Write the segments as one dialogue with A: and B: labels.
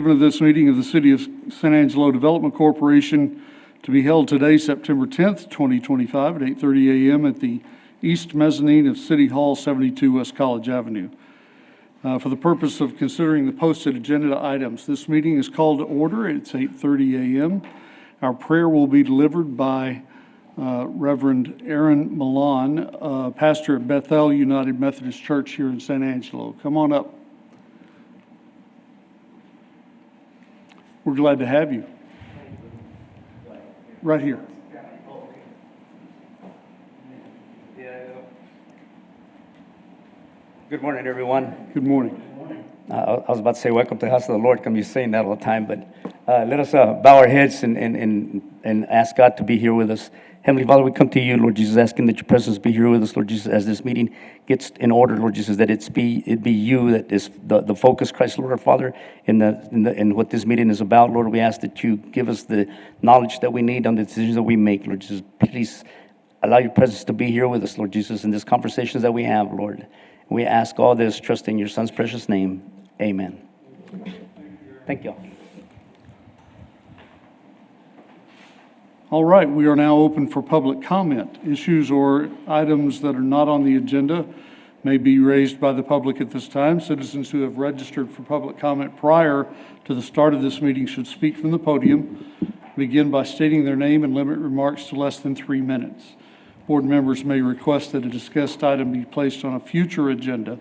A: Of this meeting of the City of San Angelo Development Corporation to be held today, September 10th, 2025 at 8:30 a.m. at the East Mezzanine of City Hall, 72 West College Avenue. For the purpose of considering the posted agenda items, this meeting is called to order. It's 8:30 a.m. Our prayer will be delivered by Reverend Aaron Milan, pastor at Bethel United Methodist Church here in San Angelo. Come on up. We're glad to have you. Right here.
B: Good morning, everyone.
A: Good morning.
B: I was about to say, welcome to the house of the Lord. Can be saying that all the time, but let us bow our heads and ask God to be here with us. Heavenly Father, we come to you, Lord Jesus, asking that your presence be here with us, Lord Jesus, as this meeting gets in order, Lord Jesus, that it be you that is the focus, Christ, Lord our Father, in what this meeting is about. Lord, we ask that you give us the knowledge that we need on the decisions that we make, Lord Jesus. Please allow your presence to be here with us, Lord Jesus, in these conversations that we have, Lord. We ask all this, trusting your Son's precious name. Amen. Thank you.
A: All right, we are now open for public comment. Issues or items that are not on the agenda may be raised by the public at this time. Citizens who have registered for public comment prior to the start of this meeting should speak from the podium. Begin by stating their name and limit remarks to less than 3 minutes. Board members may request that a discussed item be placed on a future agenda.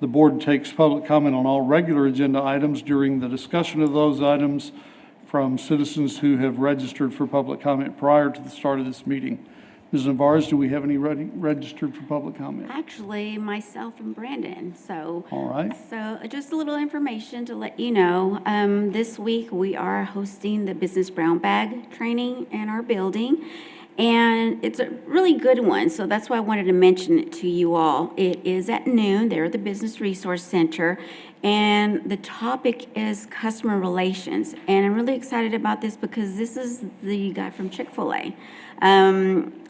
A: The board takes public comment on all regular agenda items during the discussion of those items from citizens who have registered for public comment prior to the start of this meeting. Ms. Navarez, do we have any registered for public comment?
C: Actually, myself and Brandon. So,
A: all right.
C: So just a little information to let you know. This week we are hosting the Business Brown Bag training in our building. And it's a really good one, so that's why I wanted to mention it to you all. It is at noon there at the Business Resource Center, and the topic is customer relations. And I'm really excited about this because this is the guy from Chick-fil-A.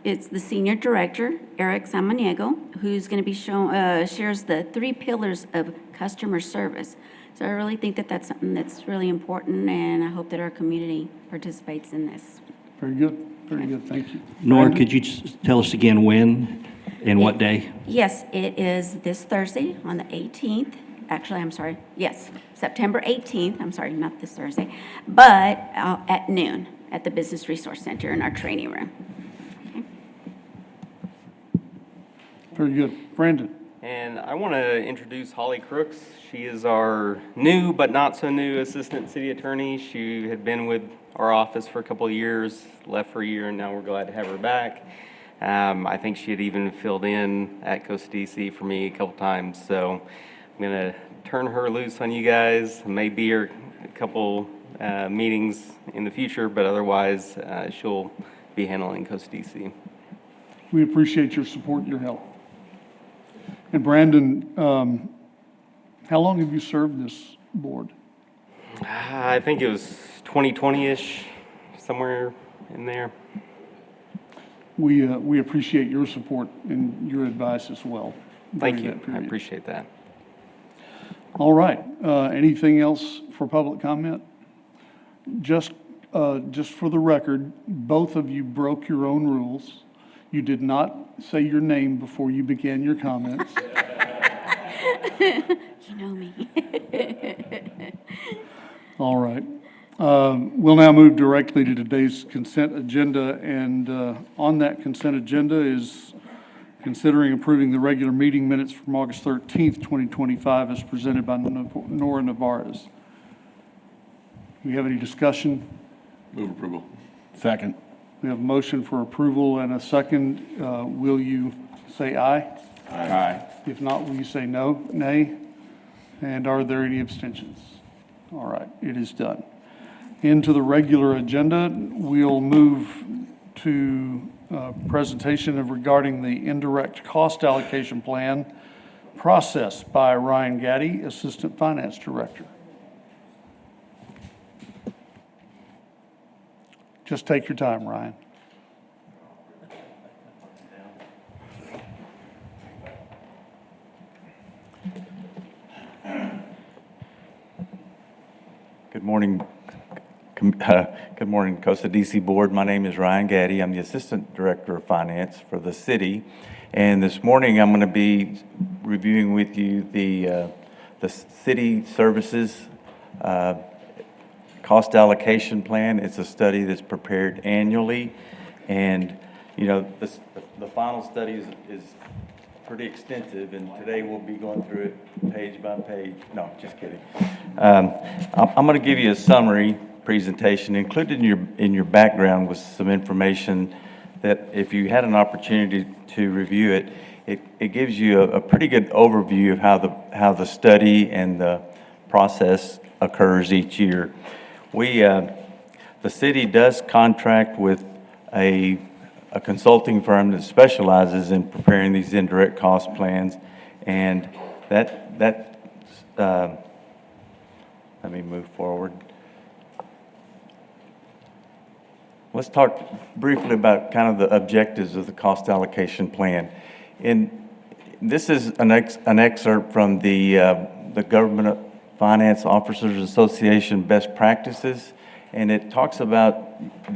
C: It's the Senior Director, Eric Samaniego, who's going to be shares the 3 pillars of customer service. So I really think that that's something that's really important, and I hope that our community participates in this.
A: Very good. Very good, thank you.
D: Nora, could you just tell us again when and what day?
C: Yes, it is this Thursday on the 18th. Actually, I'm sorry. Yes, September 18th. I'm sorry, not this Thursday, but at noon at the Business Resource Center in our training room. Okay.
A: Very good. Brandon.
E: And I want to introduce Holly Crooks. She is our new but not so new assistant city attorney. She had been with our office for a couple of years, left for a year, and now we're glad to have her back. I think she had even filled in at Costa DC for me a couple times, so I'm going to turn her loose on you guys. May be here a couple meetings in the future, but otherwise she'll be handling Costa DC.
A: We appreciate your support and your help. And Brandon, how long have you served this board?
E: I think it was 2020-ish, somewhere in there.
A: We appreciate your support and your advice as well.
E: Thank you. I appreciate that.
A: All right. Anything else for public comment? Just for the record, both of you broke your own rules. You did not say your name before you began your comments.
C: You know me.
A: All right. We'll now move directly to today's consent agenda, and on that consent agenda is considering approving the regular meeting minutes from August 13th, 2025 as presented by Nora Navarez. Do we have any discussion?
F: Move approval.
A: Second. We have a motion for approval and a second. Will you say aye?
F: Aye.
A: If not, will you say no, nay? And are there any abstentions? All right, it is done. Into the regular agenda, we'll move to presentation of regarding the indirect cost allocation plan process by Ryan Gaddy, Assistant Finance Director. Just take your time, Ryan.
G: Good morning, good morning, Costa DC Board. My name is Ryan Gaddy. I'm the Assistant Director of Finance for the city. And this morning, I'm going to be reviewing with you the city services cost allocation plan. It's a study that's prepared annually. And, you know, the final study is pretty extensive, and today we'll be going through it page by page. No, just kidding. I'm going to give you a summary presentation. Included in your background was some information that if you had an opportunity to review it, it gives you a pretty good overview of how the study and the process occurs each year. The city does contract with a consulting firm that specializes in preparing these indirect cost plans, and let me move forward. Let's talk briefly about kind of the objectives of the cost allocation plan. This is an excerpt from the Government Finance Officers Association Best Practices, and it talks about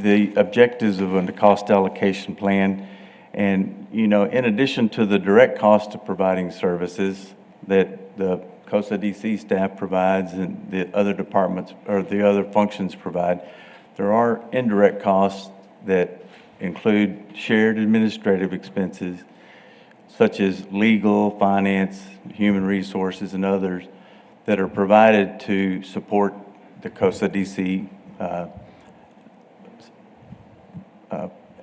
G: the objectives of a cost allocation plan. And, you know, in addition to the direct cost of providing services that the COSA DC staff provides and the other departments or the other functions provide, there are indirect costs that include shared administrative expenses, such as legal, finance, human resources, and others that are provided to support the COSA DC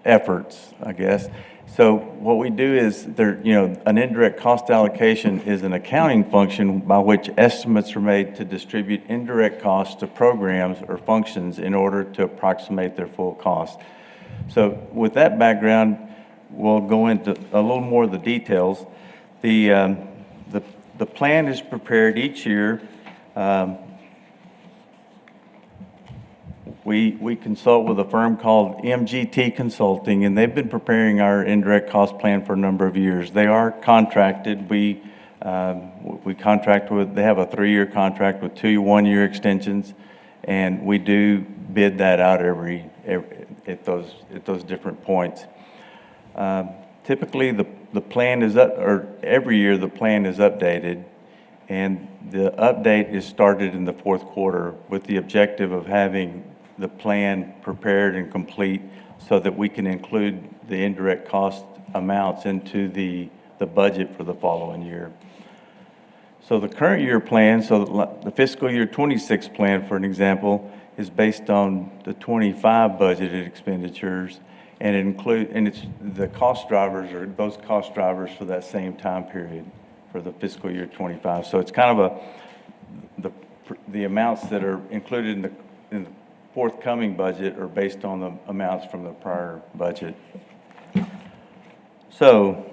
G: efforts, I guess. So what we do is an indirect cost allocation is an accounting function by which estimates are made to distribute indirect costs to programs or functions in order to approximate their full cost. So with that background, we'll go into a little more of the details. The plan is prepared each year. We consult with a firm called MGT Consulting, and they've been preparing our indirect cost plan for a number of years. They are contracted. We contract with, they have a 3-year contract with 2 1-year extensions, and we do bid that out at those different points. Typically, the plan is every year the plan is updated, and the update is started in the fourth quarter with the objective of having the plan prepared and complete so that we can include the indirect cost amounts into the budget for the following year. So the current year plan, so the fiscal year 26 plan, for an example, is based on the 25 budgeted expenditures, and it's the cost drivers or those cost drivers for that same time period for the fiscal year 25. So it's kind of the amounts that are included in the forthcoming budget are based on the amounts from the prior budget. So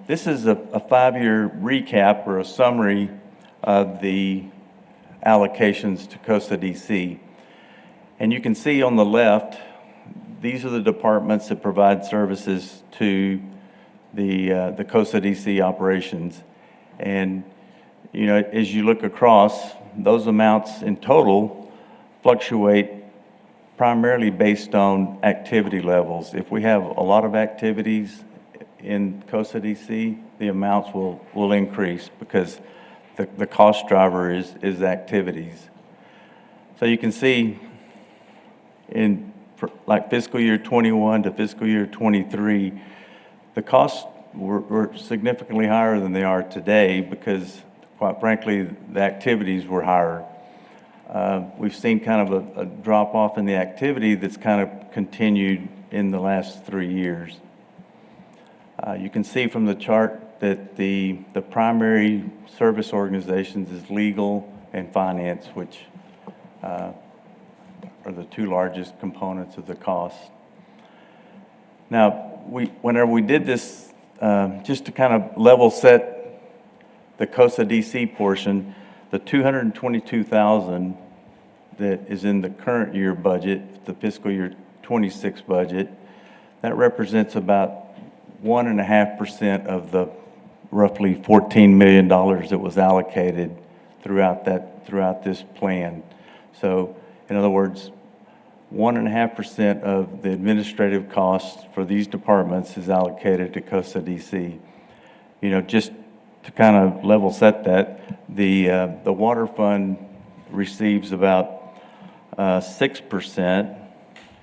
G: this is a 5-year recap or a summary of the allocations to COSA DC. And you can see on the left, these are the departments that provide services to the COSA DC operations. And, you know, as you look across, those amounts in total fluctuate primarily based on activity levels. If we have a lot of activities in COSA DC, the amounts will increase because the cost driver is activities. So you can see like fiscal year 21 to fiscal year 23, the costs were significantly higher than they are today because, quite frankly, the activities were higher. We've seen kind of a drop off in the activity that's kind of continued in the last 3 years. You can see from the chart that the primary service organizations is legal and finance, which are the 2 largest components of the cost. Now, whenever we did this, just to kind of level set the COSA DC portion, the $222,000 that is in the current year budget, the fiscal year 26 budget, that represents about 1.5% of the roughly $14 million that was allocated throughout this plan. So, in other words, 1.5% of the administrative costs for these departments is allocated to COSA DC. You know, just to kind of level set that, the water fund receives about 6%,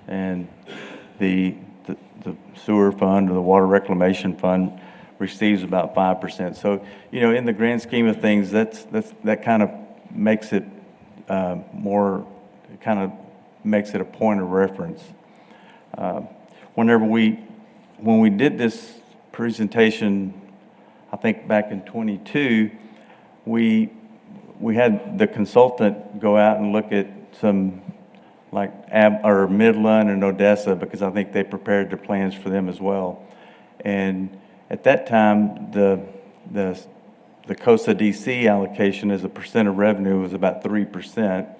G: and the sewer fund or the water reclamation fund receives about 5%. So, you know, in the grand scheme of things, that kind of makes it makes it a point of reference. When we did this presentation, I think back in '22, we had the consultant go out and look at some like Midland and Odessa, because I think they prepared the plans for them as well. And at that time, the COSA DC allocation as a percent of revenue was about 3%.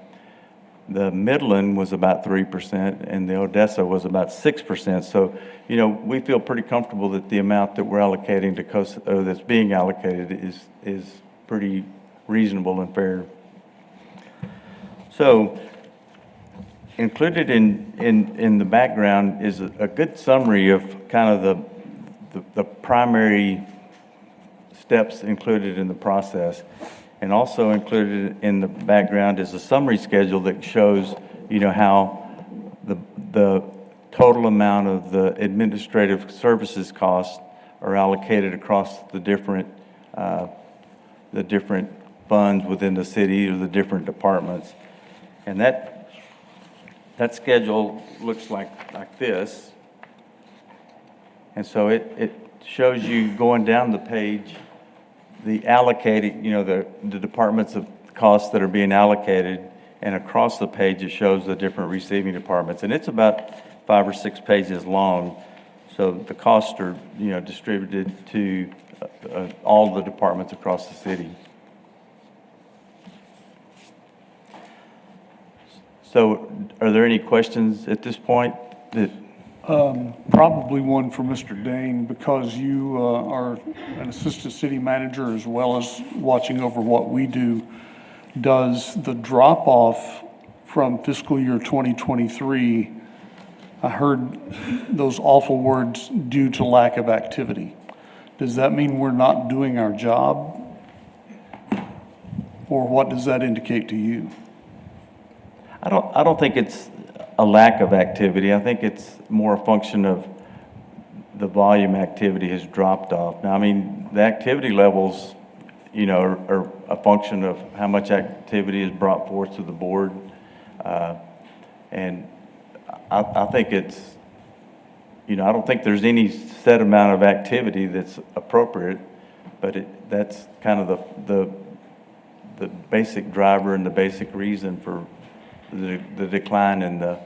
G: The Midland was about 3%, and the Odessa was about 6%. So, you know, we feel pretty comfortable that the amount that we're allocating to COSA, or that's being allocated, is pretty reasonable and fair. So, included in the background is a good summary of kind of the primary steps included in the process. And also included in the background is a summary schedule that shows, you know, how the total amount of the administrative services costs are allocated across the different funds within the city or the different departments. And that schedule looks like this. And so it shows you going down the page, the allocated, you know, the departments of costs that are being allocated, and across the page it shows the different receiving departments. And it's about 5 or 6 pages long. So the costs are, you know, distributed to all the departments across the city. So are there any questions at this point that?
A: Probably one for Mr. Dane, because you are an assistant city manager as well as watching over what we do. Does the drop-off from fiscal year 2023, I heard those awful words, due to lack of activity. Does that mean we're not doing our job? Or what does that indicate to you?
G: I don't think it's a lack of activity. I think it's more a function of the volume activity has dropped off. Now, I mean, the activity levels, you know, are a function of how much activity is brought forth to the board. And I think it's, you know, I don't think there's any set amount of activity that's appropriate, but that's kind of the basic driver and the basic reason for the decline in the,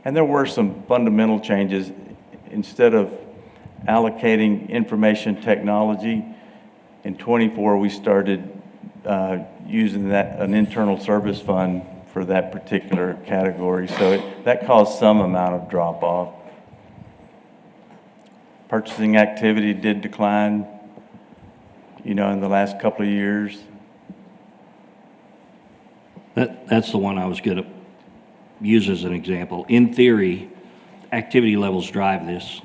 G: and there were some fundamental changes. Instead of allocating information technology, in '24 we started using an internal service fund for that particular category. So that caused some amount of drop off. Purchasing activity did decline, you know, in the last couple of years.
D: That's the one I was going to use as an example. In theory, activity levels drive this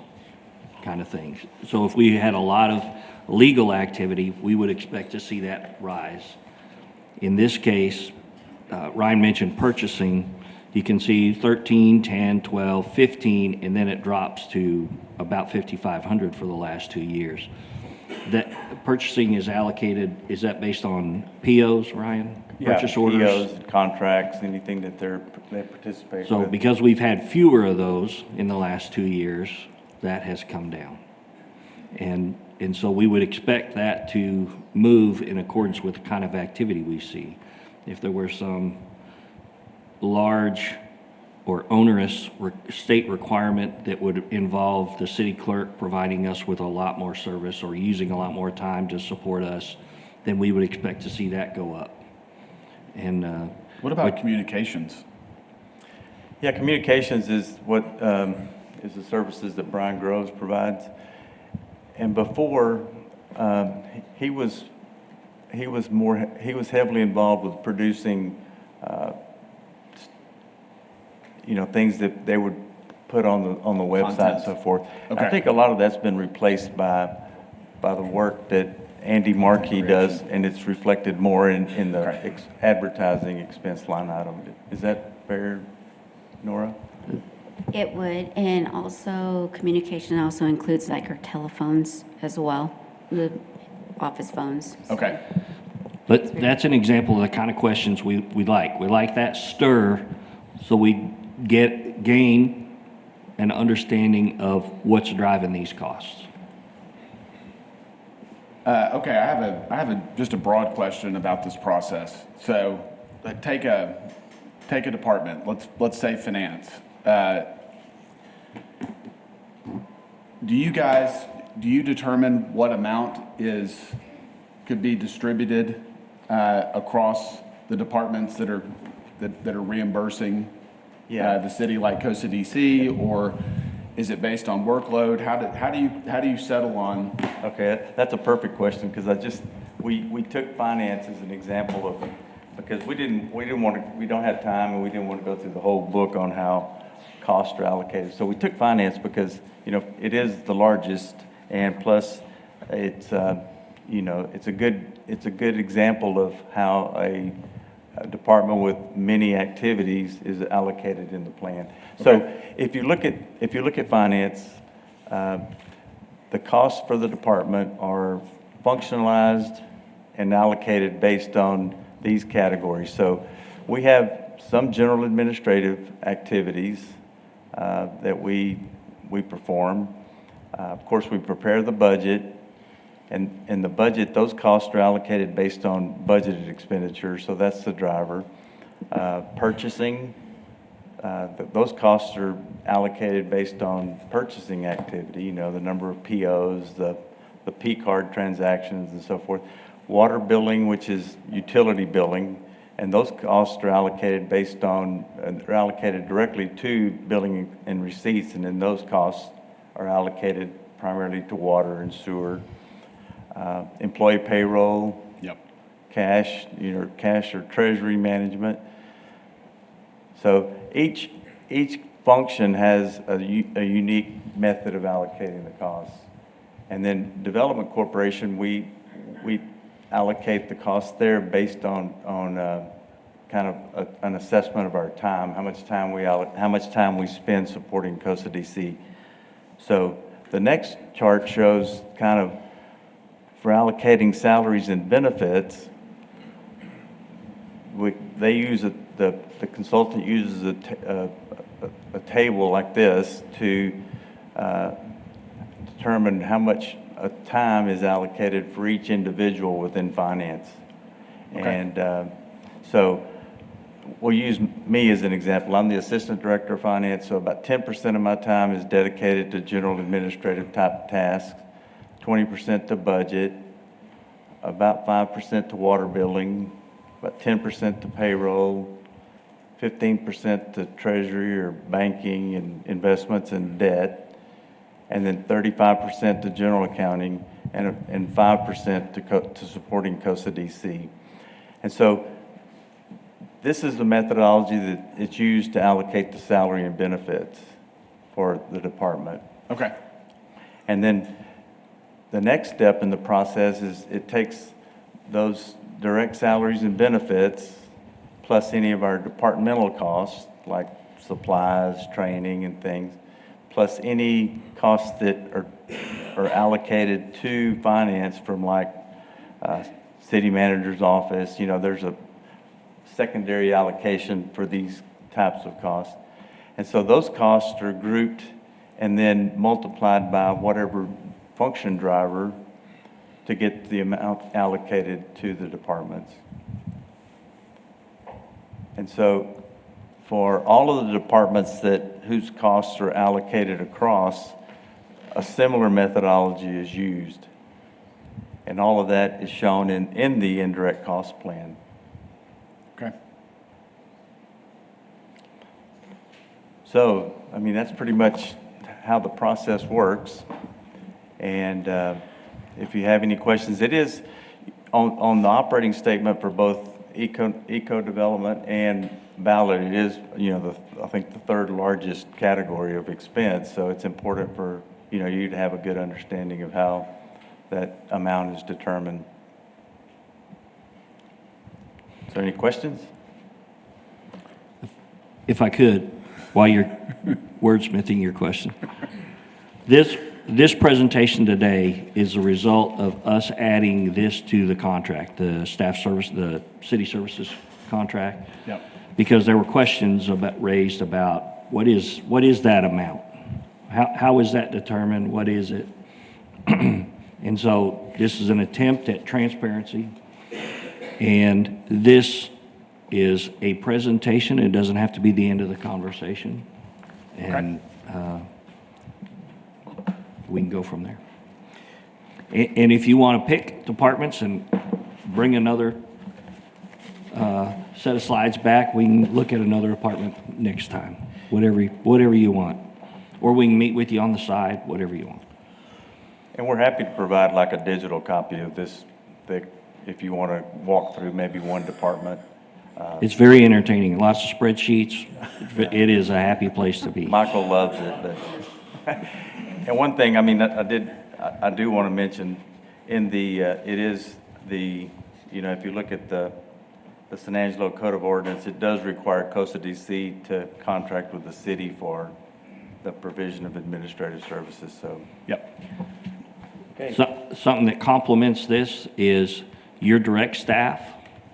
D: kind of thing. So if we had a lot of legal activity, we would expect to see that rise. In this case, Ryan mentioned purchasing. You can see 13, 10, 12, 15, and then it drops to about 5,500 for the last 2 years. That purchasing is allocated, is that based on POs, Ryan? Purchase orders?
G: POs, contracts, anything that they participate
D: So
G: with.
D: because we've had fewer of those in the last 2 years, that has come down. And so we would expect that to move in accordance with the kind of activity we see. If there were some large or onerous state requirement that would involve the city clerk providing us with a lot more service or using a lot more time to support us, then we would expect to see that go up. And
F: What about communications?
G: Yeah, communications is what is the services that Brian Groves provides. And before, he was he was heavily involved with producing, things that they would put on the website and so forth.
F: Okay.
G: I think a lot of that's been replaced by the work that Andy Markey does, and it's reflected more in the
F: Okay.
G: advertising expense line item. Is that fair, Nora?
C: It would, and also communication also includes like our telephones as well, the office phones.
F: Okay.
D: But that's an example of the kind of questions we like. We like that stir, so we gain an understanding of what's driving these costs.
F: Okay, I have just a broad question about this process. So, take a department. Let's say finance. Do you determine what amount could be distributed across the departments that are reimbursing the city, like COSA DC, or is it based on workload? How do you settle on?
G: Okay, that's a perfect question, because we took finance as an example of, because we don't have time, and we didn't want to go through the whole book on how costs are allocated. So we took finance because, it is the largest, and plus it's a good example of how a department with many activities is allocated in the plan. So if you look at finance, the costs for the department are functionalized and allocated based on these categories. So we have some general administrative activities that we perform. Of course, we prepare the budget, and the budget, those costs are allocated based on budgeted expenditures, so that's the driver. Purchasing, those costs are allocated based on purchasing activity, the number of POs, the P-card transactions and so forth. Water billing, which is utility billing, and those costs are allocated they're allocated directly to billing and receipts, and then those costs are allocated primarily to water and sewer. Employee payroll.
F: Yep.
G: Cash or treasury management. So each function has a unique method of allocating the costs. And then Development Corporation, we allocate the costs there based on kind of an assessment of our time, how much time we spend supporting COSA DC. So the next chart shows kind of, for allocating salaries and benefits, the consultant uses a table like this to determine how much time is allocated for each individual within finance.
F: Okay.
G: And so we'll use me as an example. I'm the assistant director of finance, so about 10% of my time is dedicated to general administrative type tasks, 20% to budget, about 5% to water billing, about 10% to payroll, 15% to treasury or banking and investments and debt, and then 35% to general accounting, and 5% to supporting COSA DC. And so this is the methodology that is used to allocate the salary and benefits for the department.
F: Okay.
G: And then the next step in the process is it takes those direct salaries and benefits plus any of our departmental costs like supplies, training and things, plus any costs that are allocated to finance from like city manager's office. There's a secondary allocation for these types of costs. And so those costs are grouped and then multiplied by whatever function driver to get the amount allocated to the departments. And so for all of the departments whose costs are allocated across, a similar methodology is used. And all of that is shown in the indirect cost plan.
F: Okay.
G: So, that's pretty much how the process works. And if you have any questions, it is, on the operating statement for both eco development and ballot, it is, I think the third largest category of expense. So it's important for, you to have a good understanding of how that amount is determined. Is there any questions?
D: If I could, while you're wordsmithing your question. This presentation today is a result of us adding this to the contract, the staff service, the city services contract.
F: Yep.
D: Because there were questions raised about what is that amount? How is that determined? What is it? And so this is an attempt at transparency. And this is a presentation. It doesn't have to be the end of the conversation. And we can go from there. And if you want to pick departments and bring another set of slides back, we can look at another department next time, whatever you want. Or we can meet with you on the side, whatever you want.
G: And we're happy to provide like a digital copy of this, if you want to walk through maybe one department.
D: It's very entertaining, lots of spreadsheets. It is a happy place to be.
G: Michael loves it, but, and one thing, I mean, I do want to mention, in the, it is the, if you look at the San Angelo Code of Ordinance, it does require Costa DC to contract with the city for the provision of administrative services, so.
F: Yep.
D: Something that complements this is your direct staff,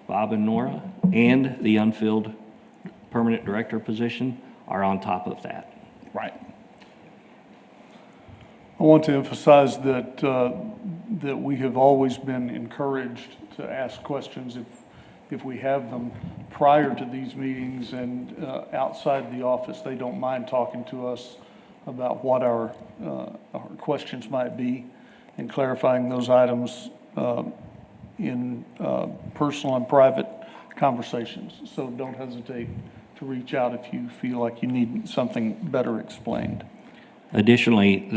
D: Bob and Nora, and the unfilled permanent director position are on top of that.
F: Right.
A: I want to emphasize that, that we have always been encouraged to ask questions if we have them prior to these meetings and outside the office. They don't mind talking to us about what our questions might be and clarifying those items in personal and private conversations. So don't hesitate to reach out if you feel like you need something better explained.
D: Additionally,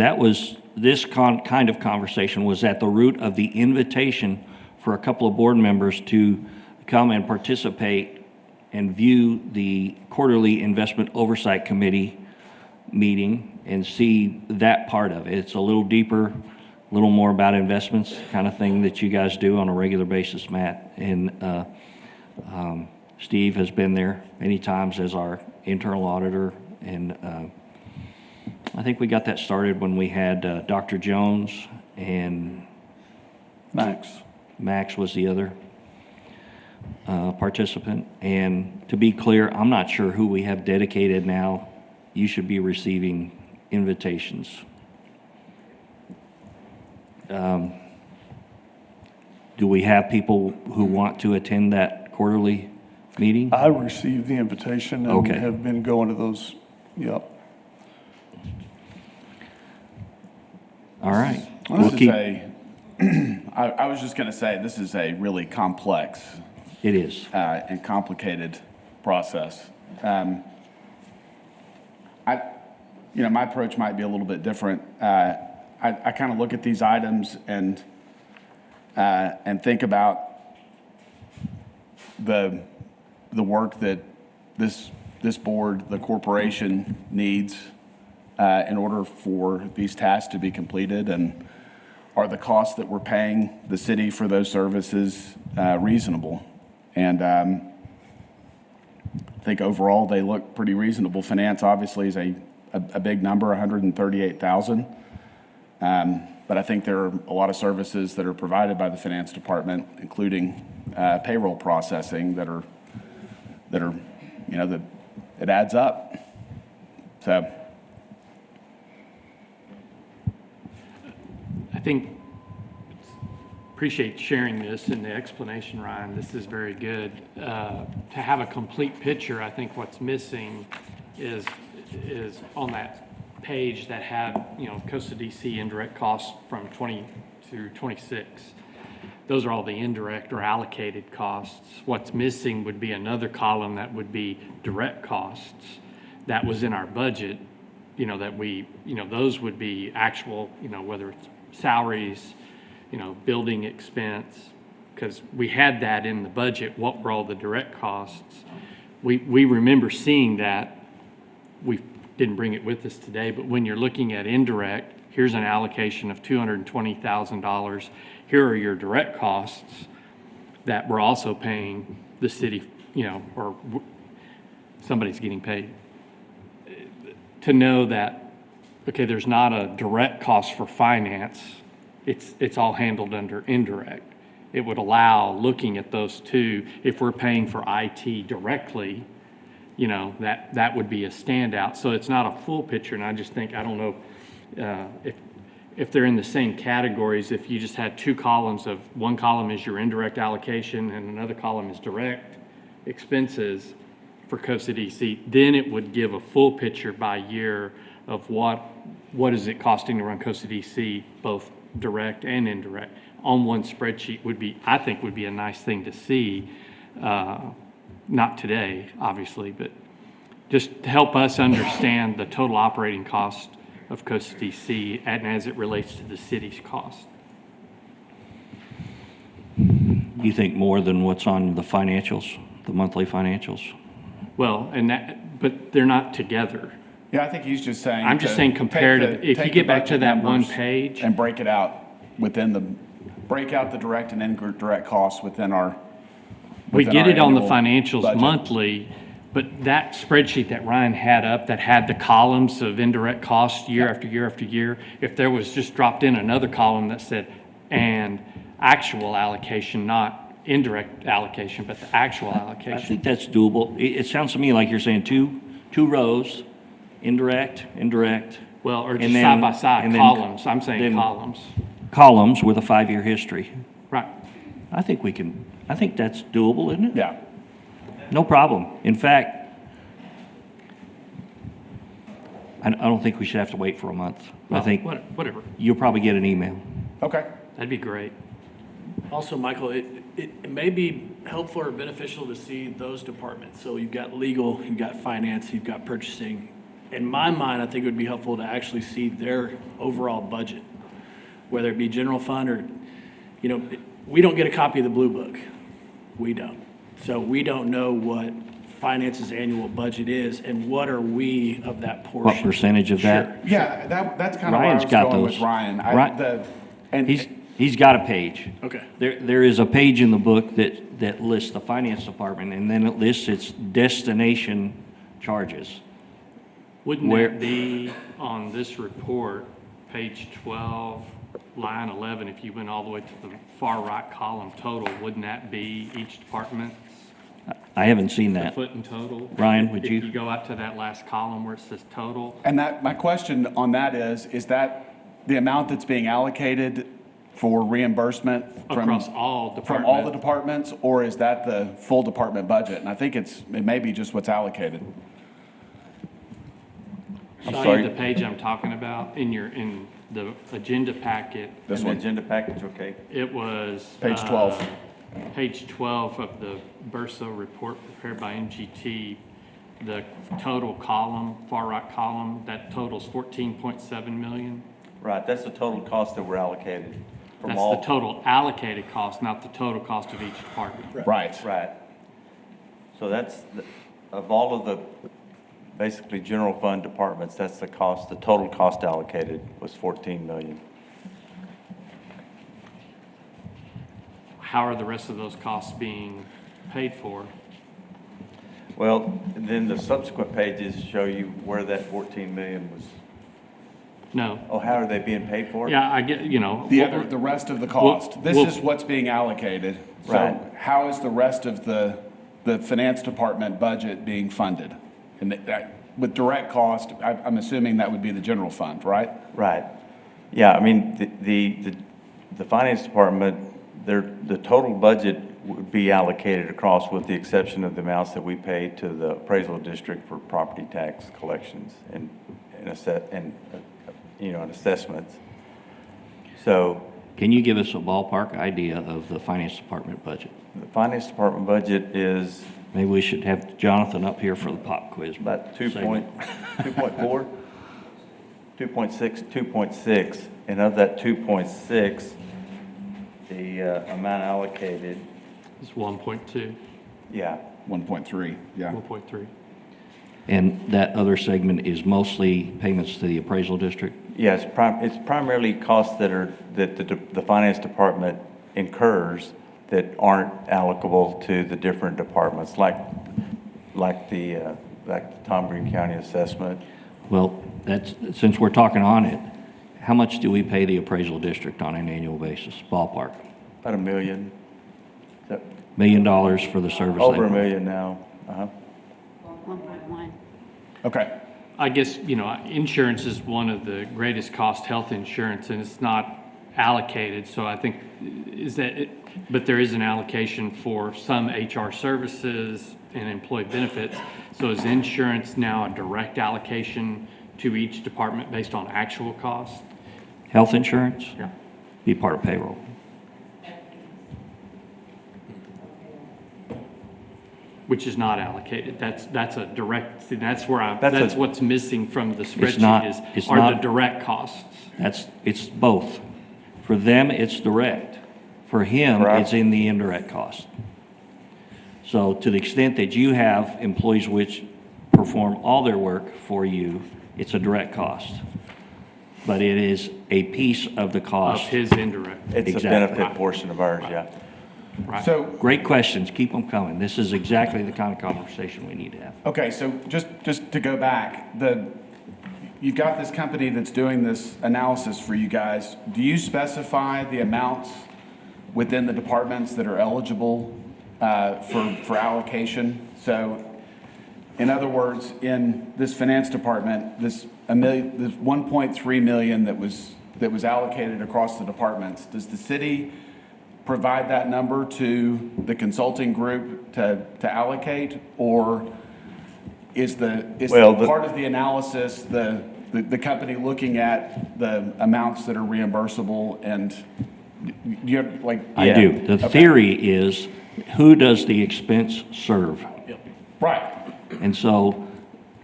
D: this kind of conversation was at the root of the invitation for a couple of board members to come and participate and view the quarterly investment oversight committee meeting and see that part of it. It's a little deeper, a little more about investments, kind of thing that you guys do on a regular basis, Matt. And Steve has been there many times as our internal auditor. And I think we got that started when we had Dr. Jones and Max was the other participant. And to be clear, I'm not sure who we have dedicated now. You should be receiving invitations. Do we have people who want to attend that quarterly meeting?
A: I received the invitation and
D: Okay.
A: have been going to those, yep.
D: All right.
F: This is I was just going to say, this is a really complex
D: It is.
F: and complicated process. My approach might be a little bit different. I kind of look at these items and think about the work that this board, the corporation needs in order for these tasks to be completed, and are the costs that we're paying the city for those services reasonable? And I think overall they look pretty reasonable. Finance obviously is a big number, 138,000. But I think there are a lot of services that are provided by the finance department, including payroll processing, that it adds up. So.
H: I think, appreciate sharing this and the explanation, Ryan. This is very good. To have a complete picture, I think what's missing is on that page that had, Costa DC indirect costs from 20 through 26. Those are all the indirect or allocated costs. What's missing would be another column that would be direct costs. That was in our budget, that we, those would be actual, whether it's salaries, building expense, because we had that in the budget, what were all the direct costs? We remember seeing that. We didn't bring it with us today, but when you're looking at indirect, here's an allocation of $220,000. Here are your direct costs that we're also paying the city, or somebody's getting paid. To know that, okay, there's not a direct cost for finance, it's all handled under indirect. It would allow looking at those two, if we're paying for IT directly, that would be a standout. So it's not a full picture, and I just think, I don't know if they're in the same categories, if you just had two columns of, one column is your indirect allocation and another column is direct expenses for Costa DC, then it would give a full picture by year of what is it costing to run Costa DC, both direct and indirect, on one spreadsheet I think would be a nice thing to see. Not today, obviously, but just to help us understand the total operating cost of Costa DC and as it relates to the city's cost.
D: You think more than what's on the financials, the monthly financials?
H: Well, but they're not together.
F: Yeah, I think he's just saying.
H: I'm just
F: to
H: saying
F: take
H: comparative.
F: the-
H: If you
F: take
H: get
F: the
H: back to
F: budget
H: that one
F: numbers
H: page.
F: And break it out break out the direct and indirect costs within our.
H: We
F: within
H: get
F: our
H: it on the
F: annual
H: financials
F: budget.
H: monthly, but that spreadsheet that Ryan had up that had the columns of indirect costs year after year after year, if there was just dropped in another column that said, and actual allocation, not indirect allocation, but the actual
D: I
H: allocation.
D: think that's doable. It sounds to me like you're saying two rows, indirect.
H: Well, or
D: and
H: just
D: then-
H: side by side,
D: and then-
H: columns. I'm saying
D: then-
H: columns.
D: Columns with a 5-year history.
H: Right.
D: I think that's doable, isn't it?
F: Yeah.
D: No problem. In fact, I don't think we should have to wait for a month. I
H: Well,
D: think
H: Whatever.
D: you'll probably get an email.
F: Okay.
H: That'd be great.
I: Also, Michael, it may be helpful or beneficial to see those departments. So you've got legal, you've got finance, you've got purchasing. In my mind, I think it would be helpful to actually see their overall budget, whether it be general fund or, we don't get a copy of the Blue Book. We don't. So we don't know what finance's annual budget is and what are we of that portion.
D: What percentage of that?
F: Yeah, that's kind of where I
D: Ryan's
F: was
D: got
F: going
D: those.
F: with Ryan.
D: He's got a page.
I: Okay.
D: There is a page in the book that lists the finance department, and then it lists its destination charges.
H: Wouldn't
D: Where-
H: that be on this report, page 12, line 11, if you went all the way to the far right column total, wouldn't that be each department,
D: I haven't seen
H: the
D: that.
H: foot in total?
D: Ryan, would you?
H: If you go out to that last column where it says total,
F: And my question on that is that the amount that's being allocated for reimbursement
H: across all departments?
F: from all the departments, or is that the full department budget? And I think it may be just what's allocated.
G: I'm
H: Show
G: sorry.
H: you the page I'm talking about in the agenda packet.
F: This
G: And the
F: one,
G: agenda package, okay?
H: It was.
F: Page 12.
H: Page 12 of the Bursa report prepared by MGT, the total column, far right column, that totals 14.7 million.
G: Right, that's the total cost that were allocated from
H: That's
G: all.
H: the total allocated cost, not the total cost of each department.
F: right.
G: Right. So of all of the, basically, general fund departments, that's the cost, the total cost allocated was 14 million.
H: How are the rest of those costs being paid for?
G: Well, then the subsequent pages show you where that 14 million was,
H: No.
G: oh, how are they being paid for?
H: Yeah, I get,
F: The rest of the cost. This
H: well-
F: is what's being allocated.
G: Right.
F: So how is the rest of the finance department budget being funded? And with direct cost, I'm assuming that would be the general fund, right?
G: Right. Yeah, I mean, the finance department, the total budget would be allocated across with the exception of the amounts that we pay to the appraisal district for property tax collections and assessments. So
D: Can you give us a ballpark idea of the finance department budget?
G: the finance department budget is
D: Maybe we should have Jonathan up here for the pop quiz.
G: about
D: segment.
G: 2.4, 2.6, and of that 2.6, the amount allocated,
H: It's 1.2,
G: yeah,
F: 1.3, yeah.
H: 1.3.
D: And that other segment is mostly payments to the appraisal district?
G: yeah, it's primarily costs that the finance department incurs that aren't allocable to the different departments, like the Tom Green County assessment.
D: Well, since we're talking on it, how much do we pay the appraisal district on an annual basis, ballpark?
G: About $1 million. Is that
D: $1 million for the service? they
G: over $1
D: provide.
G: million now. Uh-huh.
C: 1.1.
F: Okay,
H: I guess, insurance is one of the greatest cost, health insurance, and it's not allocated, so I think, but there is an allocation for some HR services and employee benefits. So is insurance now a direct allocation to each department based on actual cost?
D: Health insurance?
H: Yeah.
D: Be part of payroll.
H: Which is not allocated. That's a direct, see, that's where
G: That's
H: what's missing from the
D: not-
H: spreadsheet
D: it's
H: are the
D: not-
H: direct costs.
D: It's both. For them, it's direct. For him,
G: For our-
D: it's in the indirect cost. So to the extent that you have employees which perform all their work for you, it's a direct cost. But it is a piece of the
H: Of
D: cost.
H: his indirect.
G: It's a
D: Exactly.
G: benefit portion of ours, yeah.
H: Right.
F: so,
D: Great questions. Keep them coming. This is exactly the kind of conversation we need to have.
F: okay, so just to go back, you've got this company that's doing this analysis for you guys. Do you specify the amounts within the departments that are eligible for allocation? So, in other words, in this finance department, this 1.3 million that was allocated across the departments, does the city provide that number to the consulting group to allocate, or is
G: Well,
F: part of the analysis the company looking at the amounts that are reimbursable, and you have, like?
D: I
G: Yeah.
D: do. The theory is, who does the expense serve?
F: Right,
D: And so,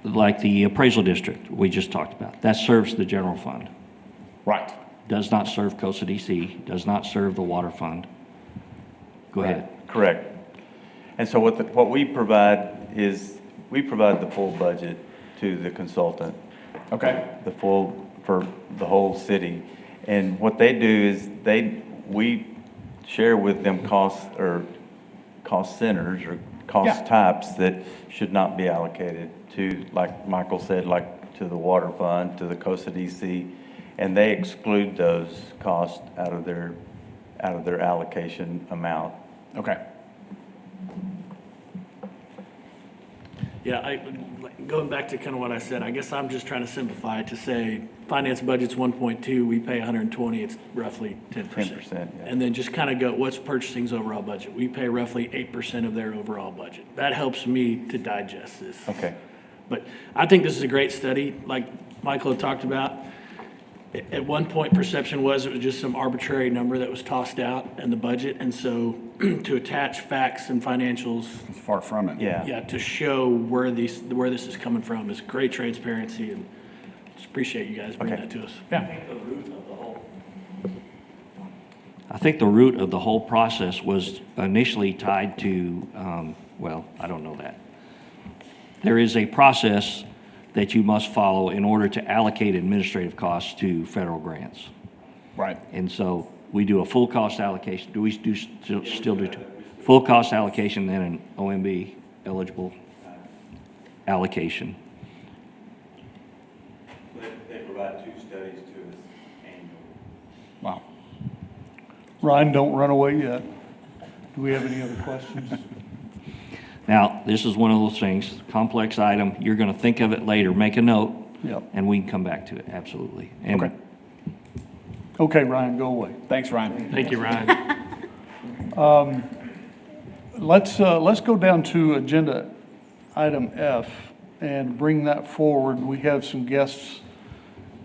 D: like the appraisal district we just talked about, that serves the general fund.
F: right.
D: Does not serve COSA DC, does not serve the water fund. Go ahead.
G: Correct. And so what we provide is, we provide the full budget to the consultant,
F: Okay,
G: for the whole city. And what they do is we share with them cost centers or cost
F: Yeah.
G: types that should not be allocated to, like Michael said, like to the water fund, to the COSA DC, and they exclude those costs out of their allocation amount.
F: okay.
I: Yeah, going back to kind of what I said, I guess I'm just trying to simplify it to say, finance budget's 1.2, we pay 120, it's roughly 10%.
G: 10%, yeah.
I: And then just kind of go, what's purchasing's overall budget? We pay roughly 8% of their overall budget. That helps me to digest this.
G: Okay.
I: But I think this is a great study, like Michael had talked about. At one point, perception was it was just some arbitrary number that was tossed out in the budget. And so to attach facts and financials,
F: It's far from it.
I: yeah, to show where this is coming from is great transparency, and just appreciate you guys bringing
G: Okay.
I: that to us.
F: Yeah,
D: I think the root of the whole process was initially tied to, well, I don't know that. There is a process that you must follow in order to allocate administrative costs to federal grants.
F: right.
D: And so we do a full cost allocation. Do we still do full cost allocation, then an OMB eligible allocation?
G: They provide 2 studies to us annually.
F: Wow.
A: Ryan, don't run away yet. Do we have any other questions?
D: Now, this is one of those things, complex item, you're gonna think of it later, make a note.
A: Yep.
D: And we can come back to it, absolutely. And
F: Okay.
A: Okay, Ryan, go away.
F: Thanks, Ryan.
H: Thank you, Ryan.
A: Let's go down to agenda item F and bring that forward. We have some guests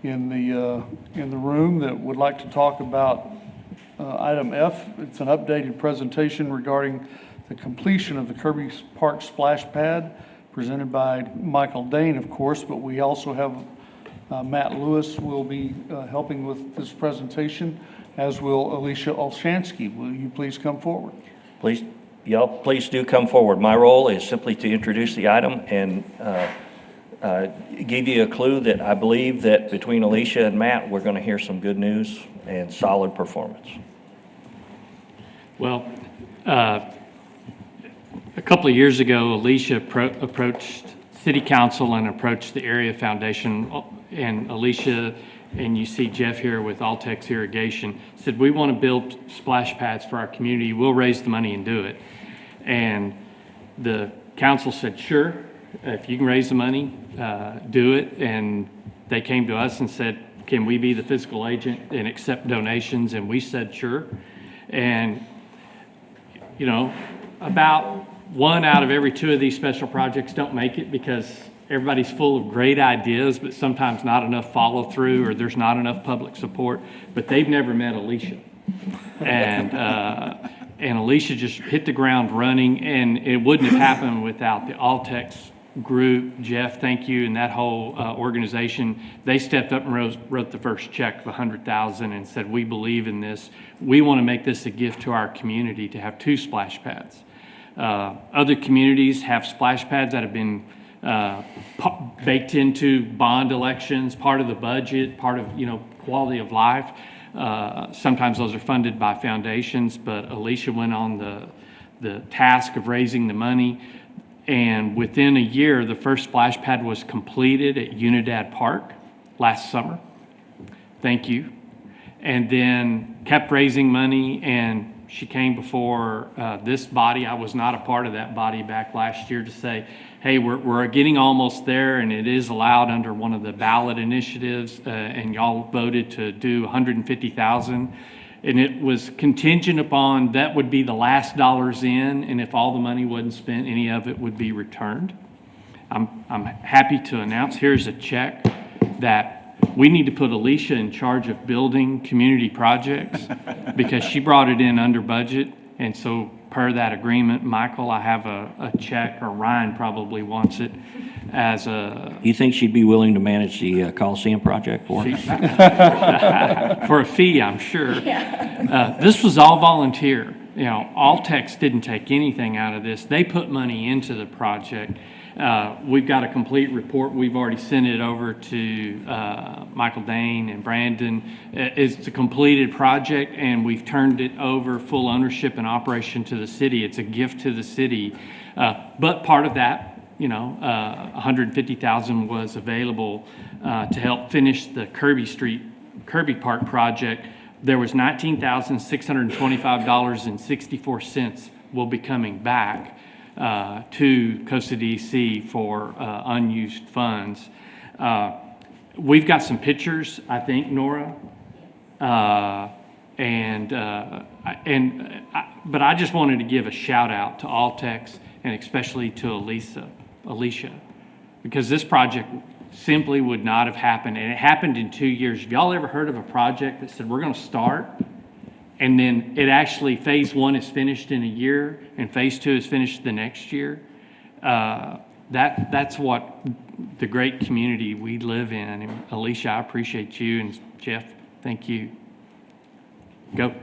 A: in the room that would like to talk about item F. It's an updated presentation regarding the completion of the Kirby Park splash pad, presented by Michael Dane, of course, but we also have Matt Lewis will be helping with this presentation. as will Alicia Olshansky. Will you please come forward?
D: Please do come forward. My role is simply to introduce the item and give you a clue that I believe that between Alicia and Matt, we're going to hear some good news and solid performance.
H: Well, a couple of years ago, Alicia approached City Council and approached the Area Foundation, and Alicia, and you see Jeff here with Altex Irrigation, said, we want to build splash pads for our community. We'll raise the money and do it. And the council said, sure, if you can raise the money, do it. And they came to us and said, can we be the fiscal agent and accept donations? And we said, sure. And, you know, about 1 out of every 2 of these special projects don't make it because everybody's full of great ideas, but sometimes not enough follow through or there's not enough public support. But they've never met Alicia. And Alicia just hit the ground running, and it wouldn't have happened without the Altex group. Jeff, thank you, and that whole organization. They stepped up and wrote the first check of $100,000 and said, we believe in this. We want to make this a gift to our community to have 2 splash pads. Other communities have splash pads that have been baked into bond elections, part of the budget, part of, you know, quality of life. Sometimes those are funded by foundations, but Alicia went on the task of raising the money. And within a year, the first splash pad was completed at Unidad Park last summer. Thank you. And then kept raising money, and she came before this body. I was not a part of that body back last year to say, hey, we're getting almost there, and it is allowed under one of the ballot initiatives, and y'all voted to do $150,000. And it was contingent upon that would be the last dollars in, and if all the money wasn't spent, any of it would be returned. I'm happy to announce here's a check that we need to put Alicia in charge of building community projects because she brought it in under budget. And so per that agreement, Michael, I have a check, or Ryan probably wants it, as a...
D: You think she'd be willing to manage the Coliseum project for us?
H: For a fee, I'm sure. This was all volunteer. You know, Altex didn't take anything out of this. They put money into the project. We've got a complete report. We've already sent it over to Michael Dane and Brandon. It's a completed project, and we've turned it over full ownership and operation to the city. It's a gift to the city. But part of that, you know, $150,000 was available to help finish the Kirby Park project. There was $19,625.64 will be coming back to Costa DC for unused funds. We've got some pictures, I think, Nora, but I just wanted to give a shout out to Altex and especially to Alicia, because this project simply would not have happened, and it happened in 2 years. Have y'all ever heard of a project that said we're going to start, and then it actually phase 1 is finished in a year and phase 2 is finished the next year? That's what the great community we live in. And Alicia, I appreciate you, and Jeff, thank you. Go.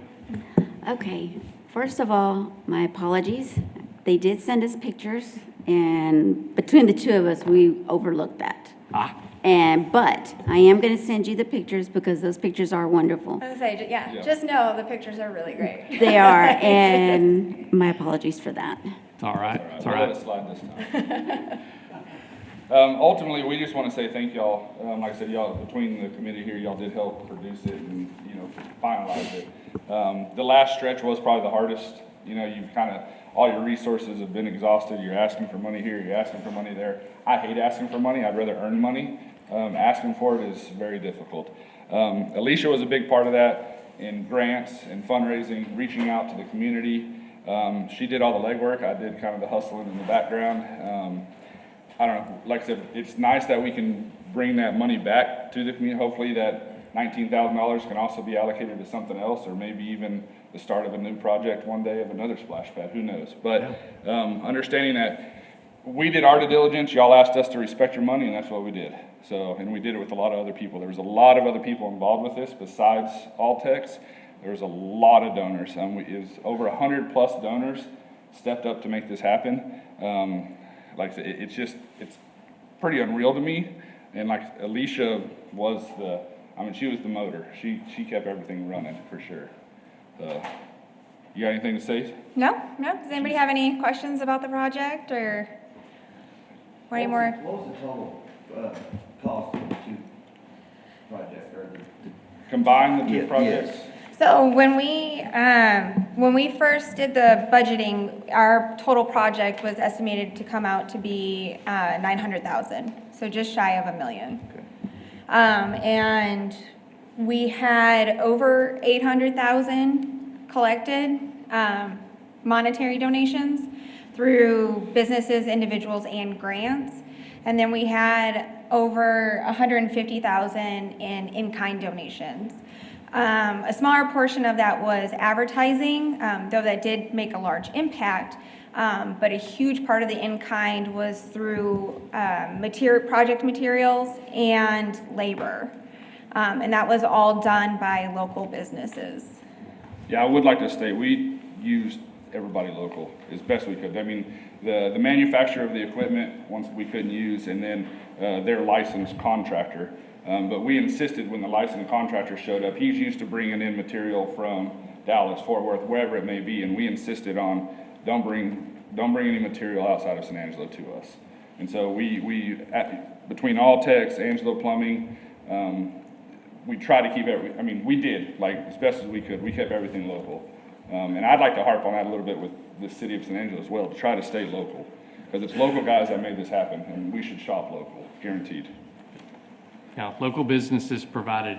C: Okay, first of all, my apologies. They did send us pictures, and between the 2 of us, we overlooked that. But I am going to send you the pictures because those pictures are wonderful.
J: I was going to say, yeah, just know the pictures are really great.
C: They are, and my apologies for that.
H: It's all right. It's all
K: We'll let
H: right.
K: it slide this time. Ultimately, we just want to say thank y'all. Like I said, y'all, between the committee here, y'all did help produce it and, you know, finalize it. The last stretch was probably the hardest. You know, you've kind of, all your resources have been exhausted. You're asking for money here, you're asking for money there. I hate asking for money. I'd rather earn money. Asking for it is very difficult. Alicia was a big part of that in grants and fundraising, reaching out to the community. She did all the legwork. I did kind of the hustling in the background. I don't know, like I said, it's nice that we can bring that money back to the community. Hopefully that $19,000 can also be allocated to something else, or maybe even the start of a new project one day of another splash pad, who knows? But understanding that we did our due diligence, y'all asked us to respect your money, and that's what we did. So, and we did it with a lot of other people. There was a lot of other people involved with this besides Altex. There was a lot of donors. It was over 100+ donors stepped up to make this happen. Like I said, it's pretty unreal to me. And like Alicia was she was the motor. She kept everything running for sure. You got anything to say?
J: No? Does anybody have any questions about the project or any more?
L: What was the total cost of the two projects or
K: Combine the two projects?
L: Yes.
J: So when we first did the budgeting, our total project was estimated to come out to be 900,000, so just shy of $1 million. And we had over 800,000 collected monetary donations through businesses, individuals, and grants. And then we had over 150,000 in-kind donations. A smaller portion of that was advertising, though that did make a large impact. But a huge part of the in-kind was through project materials and labor. And that was all done by local businesses.
K: Yeah, I would like to state, we used everybody local as best we could. I mean, the manufacturer of the equipment, once we couldn't use, and then their licensed contractor. But we insisted when the licensed contractor showed up, he's used to bringing in material from Dallas, Fort Worth, wherever it may be, and we insisted on don't bring any material outside of San Angelo to us. And so we between Altex, Angelo Plumbing, we tried to keep we did, like, as best as we could. We kept everything local. And I'd like to harp on that a little bit with the city of San Angelo as well, to try to stay local. Because it's local guys that made this happen, and we should shop local, guaranteed.
H: Yeah, local businesses provided,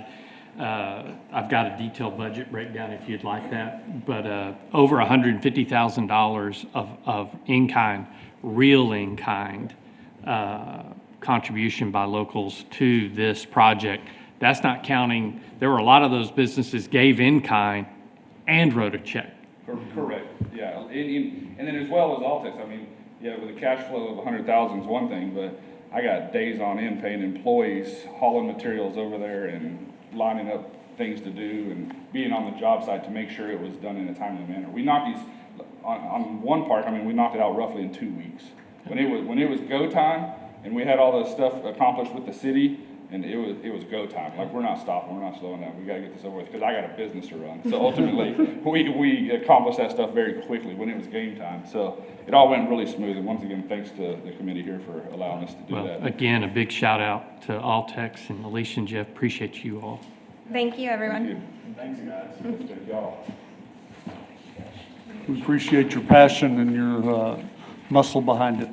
H: I've got a detailed budget breakdown if you'd like that, but over $150,000 of in-kind, real in-kind contribution by locals to this project. That's not counting, there were a lot of those businesses gave in-kind and wrote a check.
K: Correct, yeah. And then as well as Altex, with a cash flow of 100,000 is one thing, but I got days on end paying employees, hauling materials over there and lining up things to do and being on the job site to make sure it was done in a timely manner. We knocked these, on one part, we knocked it out roughly in 2 weeks. When it was go time and we had all the stuff accomplished with the city, and it was go time. Like, we're not stopping, we're not slowing down. We got to get this over with because I got a business to run. So ultimately, we accomplished that stuff very quickly when it was game time. So it all went really smooth. And once again, thanks to the committee here for allowing us to do that.
H: Again, a big shout out to Altex and Alicia and Jeff. Appreciate you all.
J: Thank you, everyone.
K: Thank you. Thanks, guys. That's good, y'all.
A: We appreciate your passion and your muscle behind it.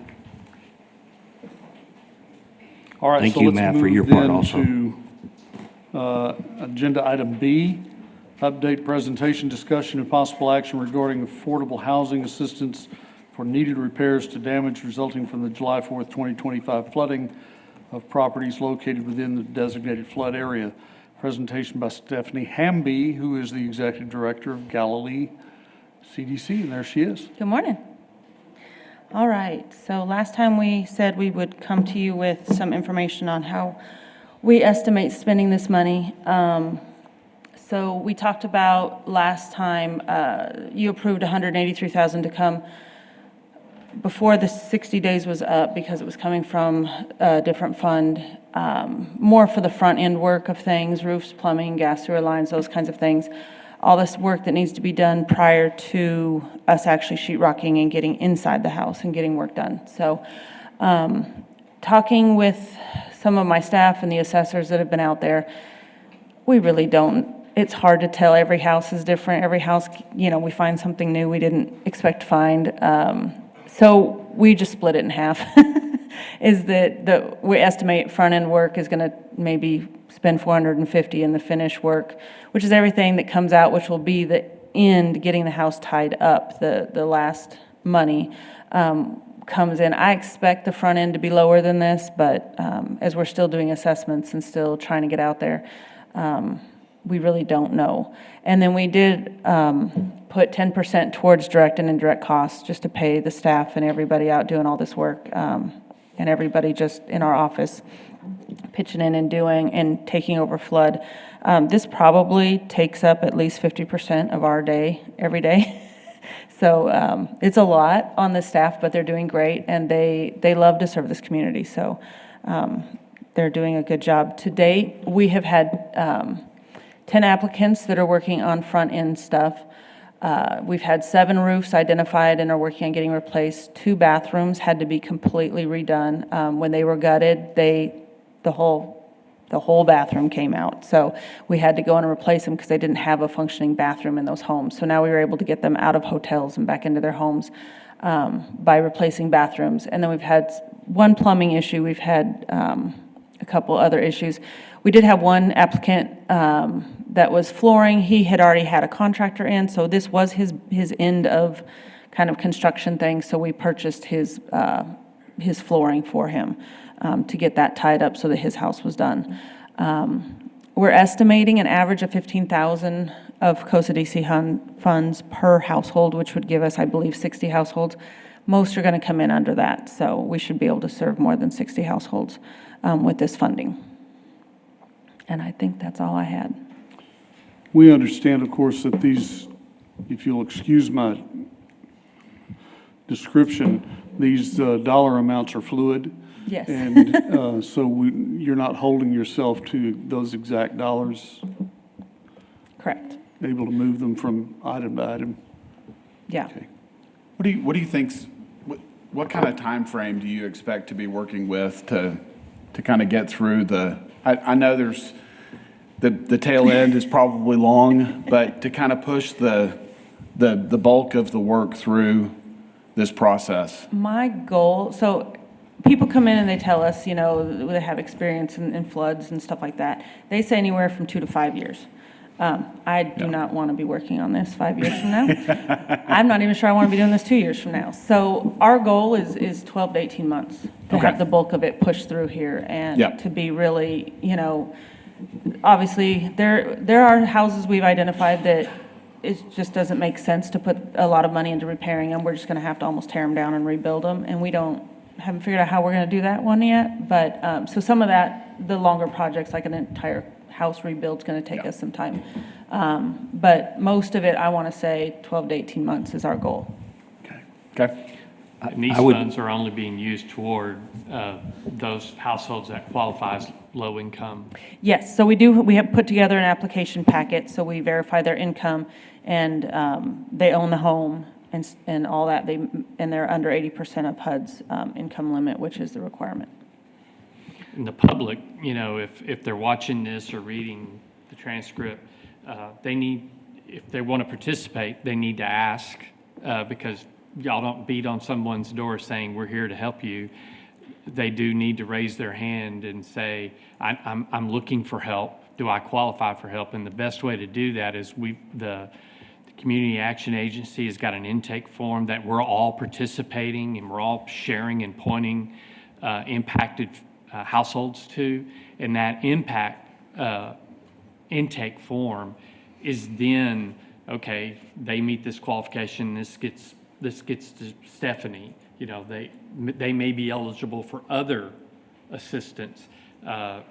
A: All right,
D: Thank
A: so
D: you,
A: let's
D: Matt, for
A: move
D: your part
A: then
D: also.
A: to agenda item B, update presentation, discussion, and possible action regarding affordable housing assistance for needed repairs to damage resulting from the July 4th, 2025 flooding of properties located within the designated flood area. Presentation by Stephanie Hamby, who is the Executive Director of Galilee CDC, and there she is.
M: Good morning. All right, so last time we said we would come to you with some information on how we estimate spending this money. So we talked about last time, you approved $183,000 to come before the 60 days was up because it was coming from a different fund, more for the front end work of things, roofs, plumbing, gas, sewer lines, those kinds of things. All this work that needs to be done prior to us actually sheetrocking and getting inside the house and getting work done. So talking with some of my staff and the assessors that have been out there, we really don't, it's hard to tell. Every house is different. Every house, we find something new we didn't expect to find. So we just split it in half. Is that we estimate front end work is going to maybe spend $450 in the finish work, which is everything that comes out, which will be the end, getting the house tied up. The last money comes in. I expect the front end to be lower than this, but as we're still doing assessments and still trying to get out there, we really don't know. And then we did put 10% towards direct and indirect costs just to pay the staff and everybody out doing all this work, and everybody just in our office. pitching in and doing and taking over flood. This probably takes up at least 50% of our day, every day. So it's a lot on the staff, but they're doing great, and they love to serve this community. So they're doing a good job. To date, we have had 10 applicants that are working on front-end stuff. We've had 7 roofs identified and are working on getting replaced. 2 bathrooms had to be completely redone. When they were gutted, the whole bathroom came out. So we had to go in and replace them because they didn't have a functioning bathroom in those homes. So now we were able to get them out of hotels and back into their homes by replacing bathrooms. And then we've had 1 plumbing issue. We've had a couple other issues. We did have 1 applicant that was flooring. He had already had a contractor in, so this was his end of kind of construction thing. So we purchased his flooring for him to get that tied up so that his house was done. We're estimating an average of $15,000 of COSA DC funds per household, which would give us, I believe, 60 households. Most are going to come in under that, so we should be able to serve more than 60 households with this funding. And I think that's all I had.
A: We understand, of course, that these, if you'll excuse my description, these dollar amounts are fluid.
M: Yes.
A: And so you're not holding yourself to those exact dollars,
M: Correct.
A: able to move them from item to item.
M: Yeah.
A: Okay.
F: What do you think's, what kind of time frame do you expect to be working with to kind of get through I know there's, the tail end is probably long, but to kind of push the bulk of the work through this process?
M: My goal, so people come in and they tell us, you know, they have experience in floods and stuff like that. They say anywhere from 2 to 5 years. I do not want to be working on this 5 years from now. I'm not even sure I want to be doing this 2 years from now. So our goal is 12 to 18 months to
F: Okay.
M: have the bulk of it pushed through here and
F: Yep.
M: to be really, you know, obviously there are houses we've identified that it just doesn't make sense to put a lot of money into repairing them. We're just going to have to almost tear them down and rebuild them, and we haven't figured out how we're going to do that one yet. But so some of that, the longer projects, like an entire house rebuild's going to take us some time. But most of it, I want to say 12 to 18 months is our goal.
F: Okay.
H: And these
D: I would-
H: funds are only being used toward those households that qualify as low income.
M: Yes, so we have put together an application packet, so we verify their income, and they own the home and all that, and they're under 80% of HUD's income limit, which is the requirement.
H: And the public, you know, if they're watching this or reading the transcript, if they want to participate, they need to ask, because y'all don't beat on someone's door saying, we're here to help you. They do need to raise their hand and say, I'm looking for help. Do I qualify for help? And the best way to do that is the Community Action Agency has got an intake form that we're all participating and we're all sharing and pointing impacted households to. And that intake form is then, okay, they meet this qualification, this gets to Stephanie. You know, they may be eligible for other assistance. Those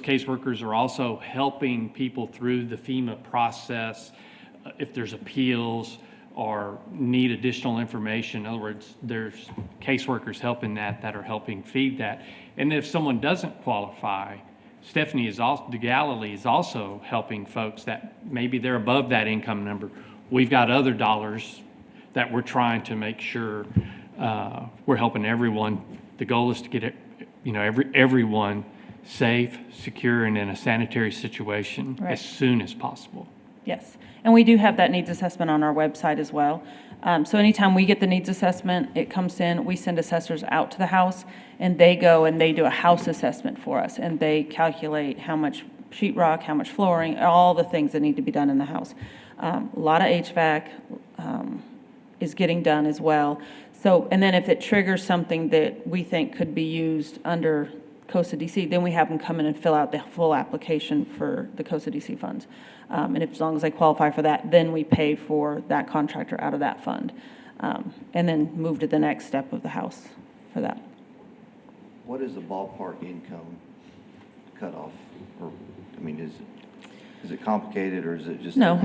H: caseworkers are also helping people through the FEMA process if there's appeals or need additional information. In other words, there's caseworkers helping that are helping feed that. And if someone doesn't qualify, Stephanie DeGalilee is also helping folks that maybe they're above that income number. We've got other dollars that we're trying to make sure we're helping everyone. The goal is to get everyone safe, secure, and in a sanitary situation
M: Right.
H: as soon as possible.
M: Yes, and we do have that needs assessment on our website as well. So anytime we get the needs assessment, it comes in, we send assessors out to the house, and they go and they do a house assessment for us, and they calculate how much sheetrock, how much flooring, all the things that need to be done in the house. A lot of HVAC is getting done as well. So, and then if it triggers something that we think could be used under COSA DC, then we have them come in and fill out the full application for the COSA DC funds. And if, as long as they qualify for that, then we pay for that contractor out of that fund. And then move to the next step of the house for that.
L: what is the ballpark income cutoff? Or, I mean, is it complicated or is it just?
M: No.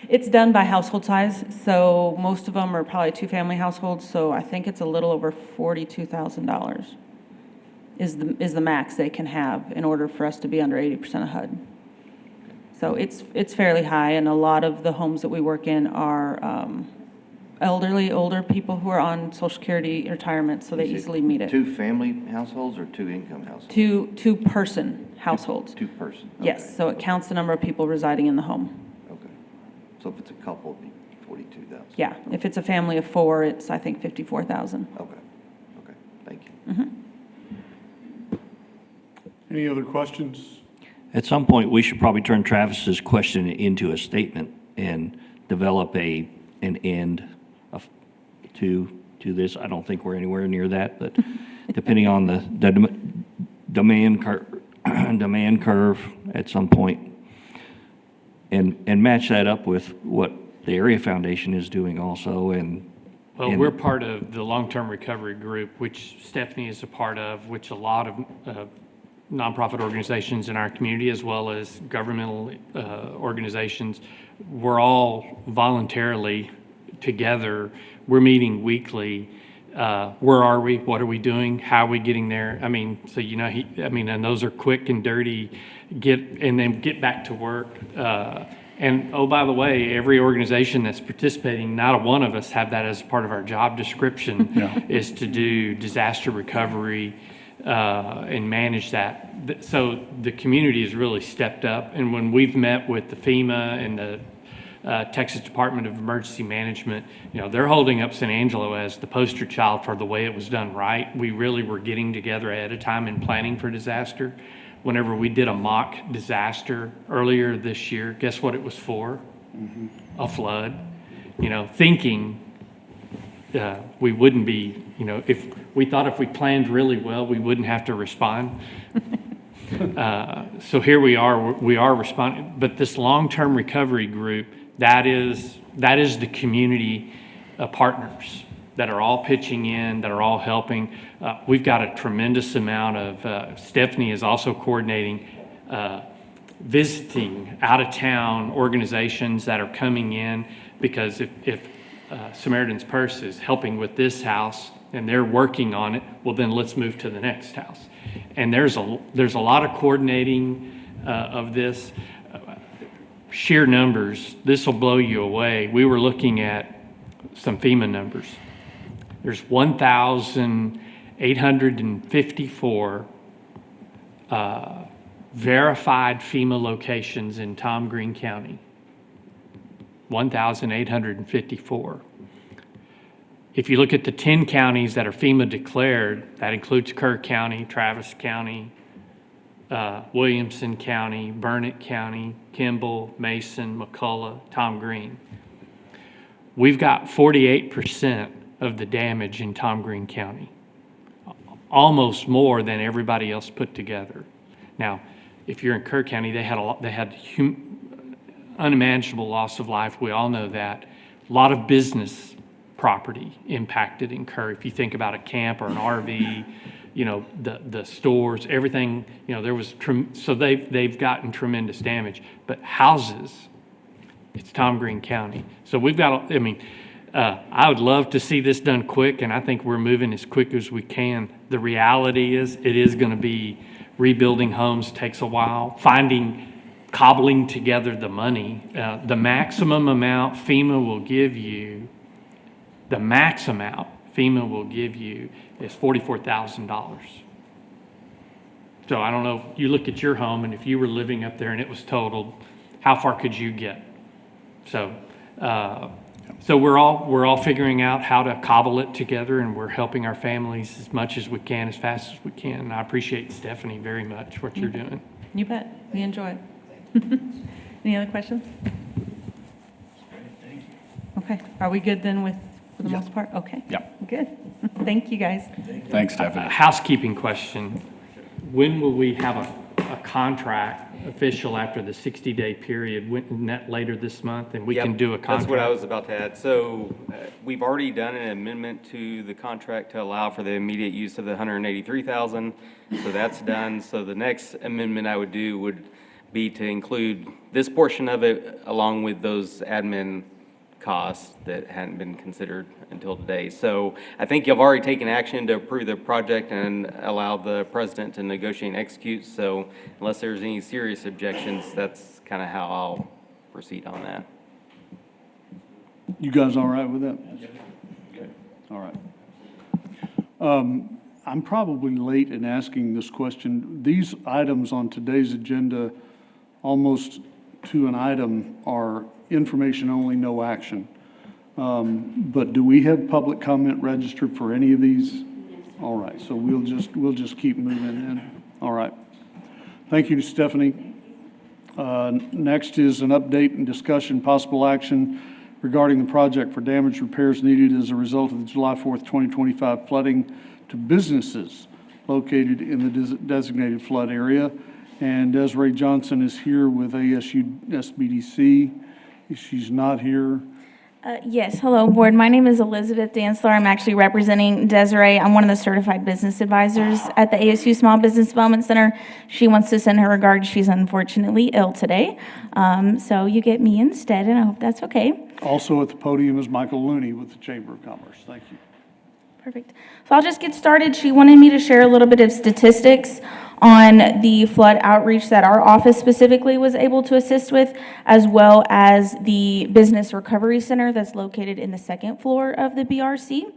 M: It's done by household size, so most of them are probably two-family households, so I think it's a little over $42,000 is the max they can have in order for us to be under 80% of HUD. So it's fairly high, and a lot of the homes that we work in are older people who are on Social Security retirement, so they
L: Is it
M: easily meet it.
L: Two-family households or two-income households?
M: Two-person households.
L: Two-person.
M: Yes,
L: okay.
M: so it counts the number of people residing in the home.
L: Okay. So if it's a couple, it'd be 42,000?
M: Yeah, if it's a family of four, it's, I think, 54,000.
L: Okay, okay, thank you.
A: Any other questions?
D: At some point, we should probably turn Travis's question into a statement and develop an end to this. I don't think we're anywhere near that, but depending on the demand curve at some point, and match that up with what the Area Foundation is doing also.
H: Well, we're part of the long-term recovery group, which Stephanie is a part of, which a lot of nonprofit organizations in our community, as well as governmental organizations, we're all voluntarily together. We're meeting weekly. Where are we? What are we doing? How are we getting there? I mean, so, you know, and those are quick and dirty, and then get back to work. And oh, by the way, every organization that's participating, not a one of us have that as part of our job description, is to do disaster recovery and manage that. So the community has really stepped up. And when we've met with the FEMA and the Texas Department of Emergency Management, you know, they're holding up San Angelo as the poster child for the way it was done right. We really were getting together ahead of time and planning for disaster. Whenever we did a mock disaster earlier this year, guess what it was for? A flood. You know, thinking we wouldn't be, you know, if we planned really well, we wouldn't have to respond. So here we are responding. But this long-term recovery group, that is the community partners that are all pitching in, that are all helping. We've got a tremendous amount of, Stephanie is also coordinating visiting out-of-town organizations that are coming in, because if Samaritan's Purse is helping with this house and they're working on it, well, then let's move to the next house. And there's a lot of coordinating of this. Sheer numbers, this will blow you away. We were looking at some FEMA numbers. There's 1,854 verified FEMA locations in Tom Green County. 1,854. If you look at the 10 counties that are FEMA declared, that includes Kerr County, Travis County, Williamson County, Burnett County, Kimball, Mason, McCullough, Tom Green. We've got 48% of the damage in Tom Green County, almost more than everybody else put together. Now, if you're in Kerr County, they had unimaginable loss of life. We all know that. A lot of business property impacted in Kerr. If you think about a camp or an RV, you know, the stores, everything, you know, there was, so they've gotten tremendous damage. But houses, it's Tom Green County. So we've got, I mean, I would love to see this done quick, and I think we're moving as quick as we can. The reality is, it is going to be rebuilding homes takes a while. Cobbling together the money. The maximum amount FEMA will give you, the max amount FEMA will give you is $44,000. So I don't know, you look at your home, and if you were living up there and it was totaled, how far could you get? So, so we're all figuring out how to cobble it together, and we're helping our families as much as we can, as fast as we can. And I appreciate, Stephanie, very much what you're doing.
M: You bet. We enjoy it. Any other questions? Okay. Are we good then for the most part? Okay.
F: Yeah.
M: Good. Thank you, guys.
F: Thanks, Stephanie.
H: A housekeeping question. When will we have a contract official after the 60-day period, isn't that later this month? And we can
E: Yep,
H: do a contract?
E: That's what I was about to add. So we've already done an amendment to the contract to allow for the immediate use of the 183,000. So that's done. So the next amendment I would do would be to include this portion of it along with those admin costs that hadn't been considered until today. So I think you've already taken action to approve the project and allow the president to negotiate and execute. So unless there's any serious objections, that's kind of how I'll proceed on that.
A: You guys all right with that? All right. I'm probably late in asking this question. These items on today's agenda, almost to an item, are information only, no action. But do we have public comment registered for any of these? All right, so we'll just keep moving in. All right. Thank you, Stephanie. Next is an update and discussion, possible action regarding the project for damage repairs needed as a result of the July 4th, 2025 flooding to businesses located in the designated flood area. And Desiree Johnson is here with ASU SBDC. If she's not here,
N: Yes, hello, board. My name is Elizabeth Dantzler. I'm actually representing Desiree. I'm one of the certified business advisors at the ASU Small Business Development Center. She wants to send her regards. She's unfortunately ill today. So you get me instead, and I hope that's okay.
A: also at the podium is Michael Looney with the Chamber of Commerce. Thank you.
N: Perfect. So I'll just get started. She wanted me to share a little bit of statistics on the flood outreach that our office specifically was able to assist with, as well as the Business Recovery Center that's located in the second floor of the BRC.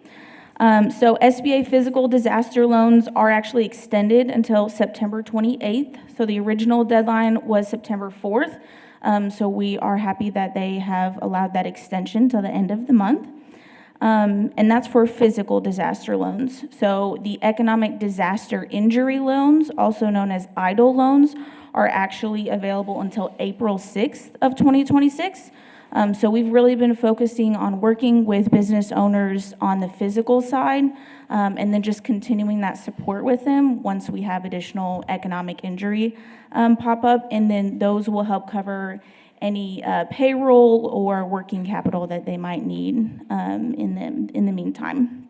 N: So SBA physical disaster loans are actually extended until September 28th. So the original deadline was September 4th. So we are happy that they have allowed that extension till the end of the month. And that's for physical disaster loans. So the economic disaster injury loans, also known as EIDL loans, are actually available until April 6th of 2026. So we've really been focusing on working with business owners on the physical side, and then just continuing that support with them once we have additional economic injury pop up, and then those will help cover any payroll or working capital that they might need in the meantime.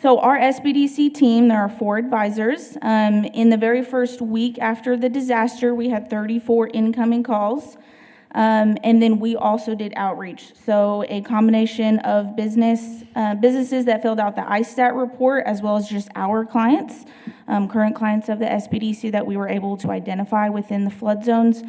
N: So our SBDC team, there are 4 advisors. In the very first week after the disaster, we had 34 incoming calls. And then we also did outreach. So a combination of businesses that filled out the ISTAT report, as well as just our clients, current clients of the SBDC that we were able to identify within the flood zones.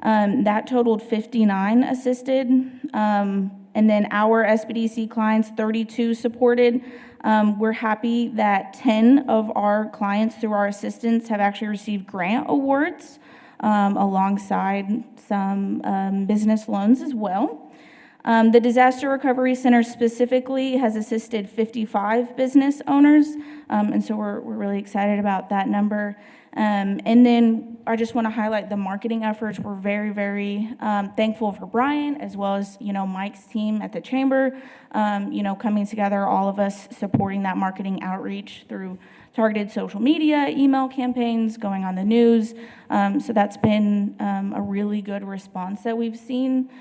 N: That totaled 59 assisted. And then our SBDC clients, 32 supported. We're happy that 10 of our clients through our assistance have actually received grant awards alongside some business loans as well. The Disaster Recovery Center specifically has assisted 55 business owners, and so we're really excited about that number. And then I just want to highlight the marketing efforts. We're very, very thankful for Brian, as well as, Mike's team at the Chamber, coming together, all of us supporting that marketing outreach through targeted social media, email campaigns, going on the news. So that's been a really good response that we've seen.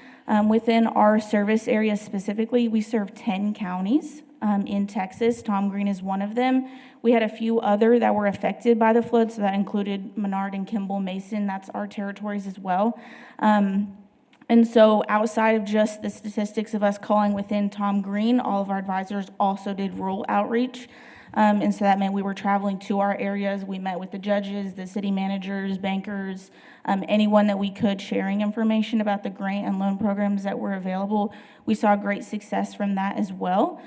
N: Within our service area specifically, we serve 10 counties in Texas. Tom Green is one of them. We had a few other that were affected by the flood, so that included Menard and Kimball, Mason. That's our territories as well. And so outside of just the statistics of us calling within Tom Green, all of our advisors also did rural outreach. And so that meant we were traveling to our areas. We met with the judges, the city managers, bankers, anyone that we could, sharing information about the grant and loan programs that were available. We saw great success from that as well.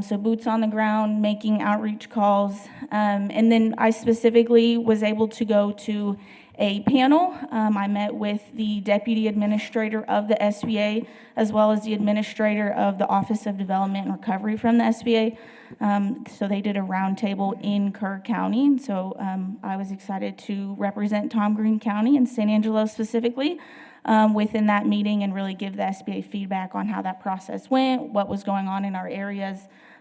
N: So boots on the ground, making outreach calls. And then I specifically was able to go to a panel. I met with the deputy administrator of the SBA, as well as the administrator of the Office of Development and Recovery from the SBA. So they did a roundtable in Kerr County. So I was excited to represent Tom Green County and San Angelo specifically within that meeting, and really give the SBA feedback on how that process went, what was going on in our areas,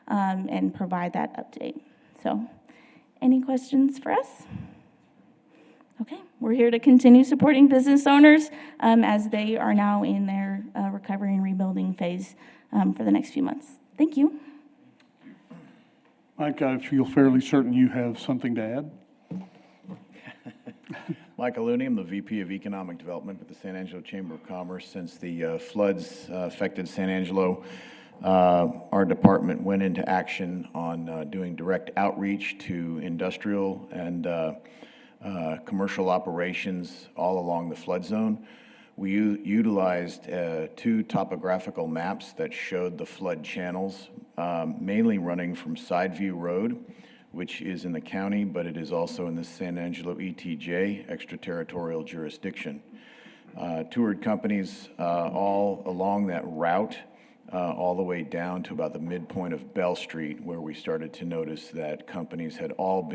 N: and provide that update. So any questions for us? Okay, we're here to continue supporting business owners as they are now in their recovery and rebuilding phase for the next few months. Thank you.
A: Mike, I feel fairly certain you have something to add.
O: Michael Looney, I'm the VP of Economic Development with the San Angelo Chamber of Commerce. Since the floods affected San Angelo, our department went into action on doing direct outreach to industrial and commercial operations all along the flood zone. We utilized 2 topographical maps that showed the flood channels, mainly running from Sideview Road, which is in the county, but it is also in the San Angelo ETJ, extraterritorial jurisdiction. Toured companies all along that route, all the way down to about the midpoint of Bell Street, where we started to notice that companies had all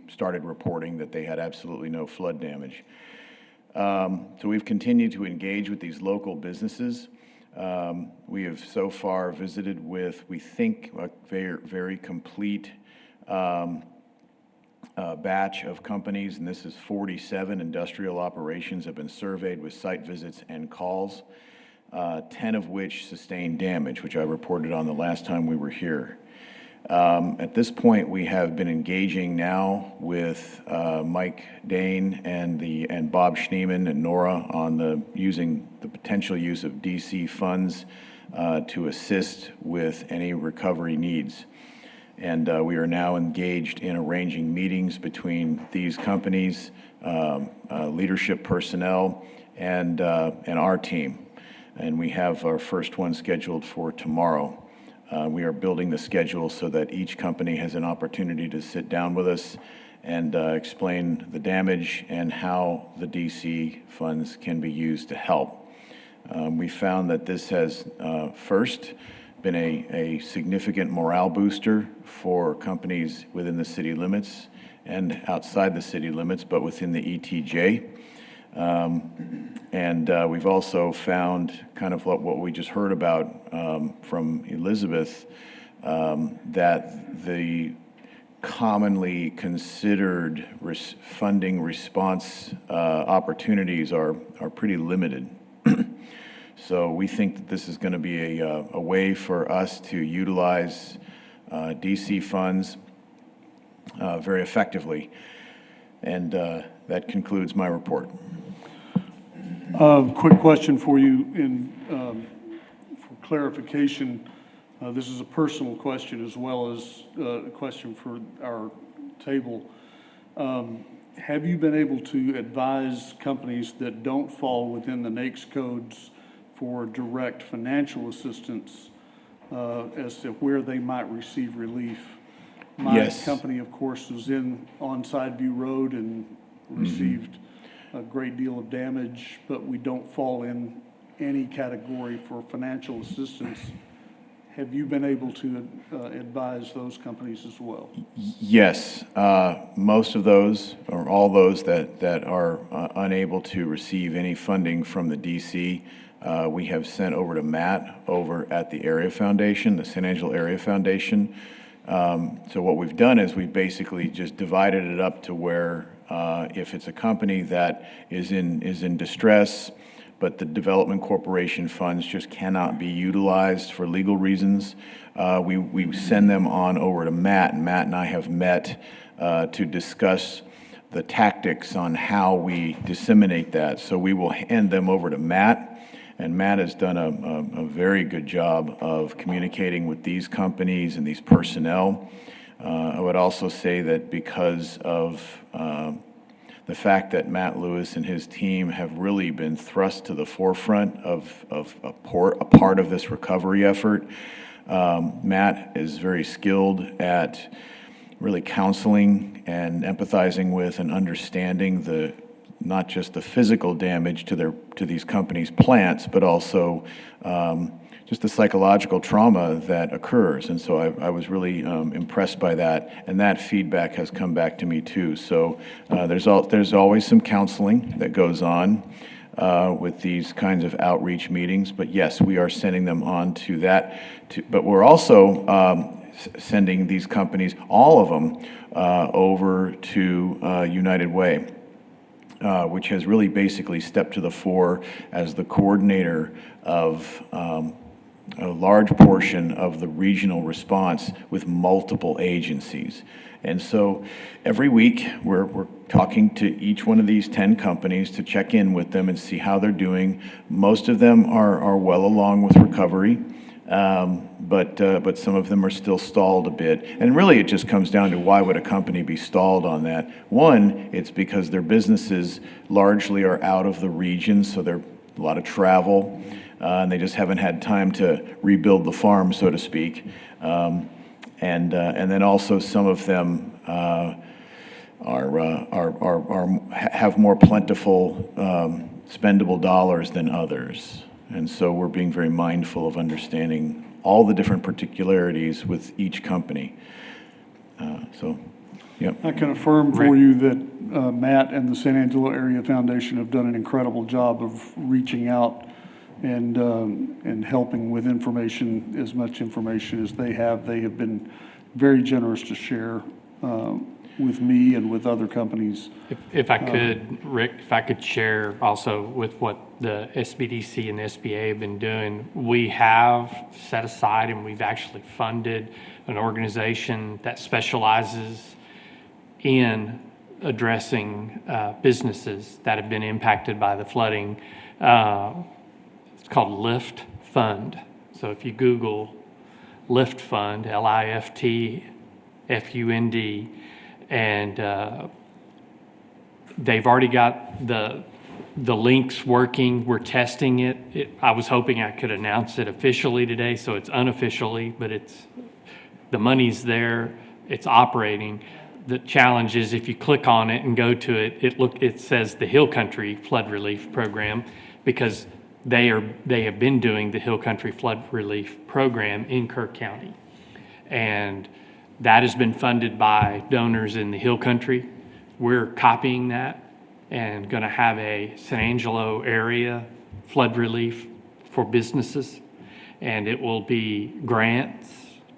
O: started reporting that they had absolutely no flood damage. So we've continued to engage with these local businesses. We have so far visited with, we think, a very, very complete batch of companies, and this is 47 industrial operations have been surveyed with site visits and calls, 10 of which sustained damage, which I reported on the last time we were here. At this point, we have been engaging now with Mike Dane and Bob Schneeman and Nora on using the potential use of DC funds to assist with any recovery needs. And we are now engaged in arranging meetings between these companies, leadership personnel, and our team. And we have our first one scheduled for tomorrow. We are building the schedule so that each company has an opportunity to sit down with us and explain the damage and how the DC funds can be used to help. We found that this has first been a significant morale booster for companies within the city limits and outside the city limits, but within the ETJ. And we've also found kind of what we just heard about from Elizabeth, that the commonly considered funding response opportunities are pretty limited. So we think that this is going to be a way for us to utilize DC funds very effectively. And that concludes my report.
A: Quick question for you for clarification. This is a personal question as well as a question for our table. Have you been able to advise companies that don't fall within the NAICS codes for direct financial assistance as to where they might receive relief?
O: Yes.
A: My company, of course, was on Sideview Road and received a great deal of damage, but we don't fall in any category for financial assistance. Have you been able to advise those companies as well?
O: Yes, most of those, or all those that are unable to receive any funding from the DC, we have sent over to Matt over at the Area Foundation, the San Angelo Area Foundation. So what we've done is we've basically just divided it up to where if it's a company that is in distress, but the development corporation funds just cannot be utilized for legal reasons, we send them on over to Matt, and Matt and I have met to discuss the tactics on how we disseminate that. So we will hand them over to Matt, and Matt has done a very good job of communicating with these companies and these personnel. I would also say that because of the fact that Matt Lewis and his team have really been thrust to the forefront of a part of this recovery effort, Matt is very skilled at really counseling and empathizing with and understanding not just the physical damage to these companies' plants, but also just the psychological trauma that occurs. And so I was really impressed by that, and that feedback has come back to me too. So there's always some counseling that goes on with these kinds of outreach meetings, but yes, we are sending them on to that. But we're also sending these companies, all of them, over to United Way. which has really basically stepped to the fore as the coordinator of a large portion of the regional response with multiple agencies. And so every week, we're talking to each one of these 10 companies to check in with them and see how they're doing. Most of them are well along with recovery, but some of them are still stalled a bit. And really, it just comes down to why would a company be stalled on that? One, it's because their businesses largely are out of the region, so there's a lot of travel, and they just haven't had time to rebuild the farm, so to speak. And then also some of them have more plentiful spendable dollars than others. And so we're being very mindful of understanding all the different particularities with each company. Yep.
A: I can affirm for you that Matt and the San Angelo Area Foundation have done an incredible job of reaching out and helping with information, as much information as they have. They have been very generous to share with me and with other companies.
H: If I could, Rick, if I could share also with what the SBDC and the SBA have been doing, we have set aside and we've actually funded an organization that specializes in addressing businesses that have been impacted by the flooding. It's called Lift Fund. So if you Google Lift Fund, LIFT FUND, and they've already got the links working. We're testing it. I was hoping I could announce it officially today, so it's unofficially, but the money's there. It's operating. The challenge is if you click on it and go to it, it says the Hill Country Flood Relief Program, because they have been doing the Hill Country Flood Relief Program in Kirk County. And that has been funded by donors in the Hill Country. We're copying that and going to have a San Angelo area flood relief for businesses. And it will be grants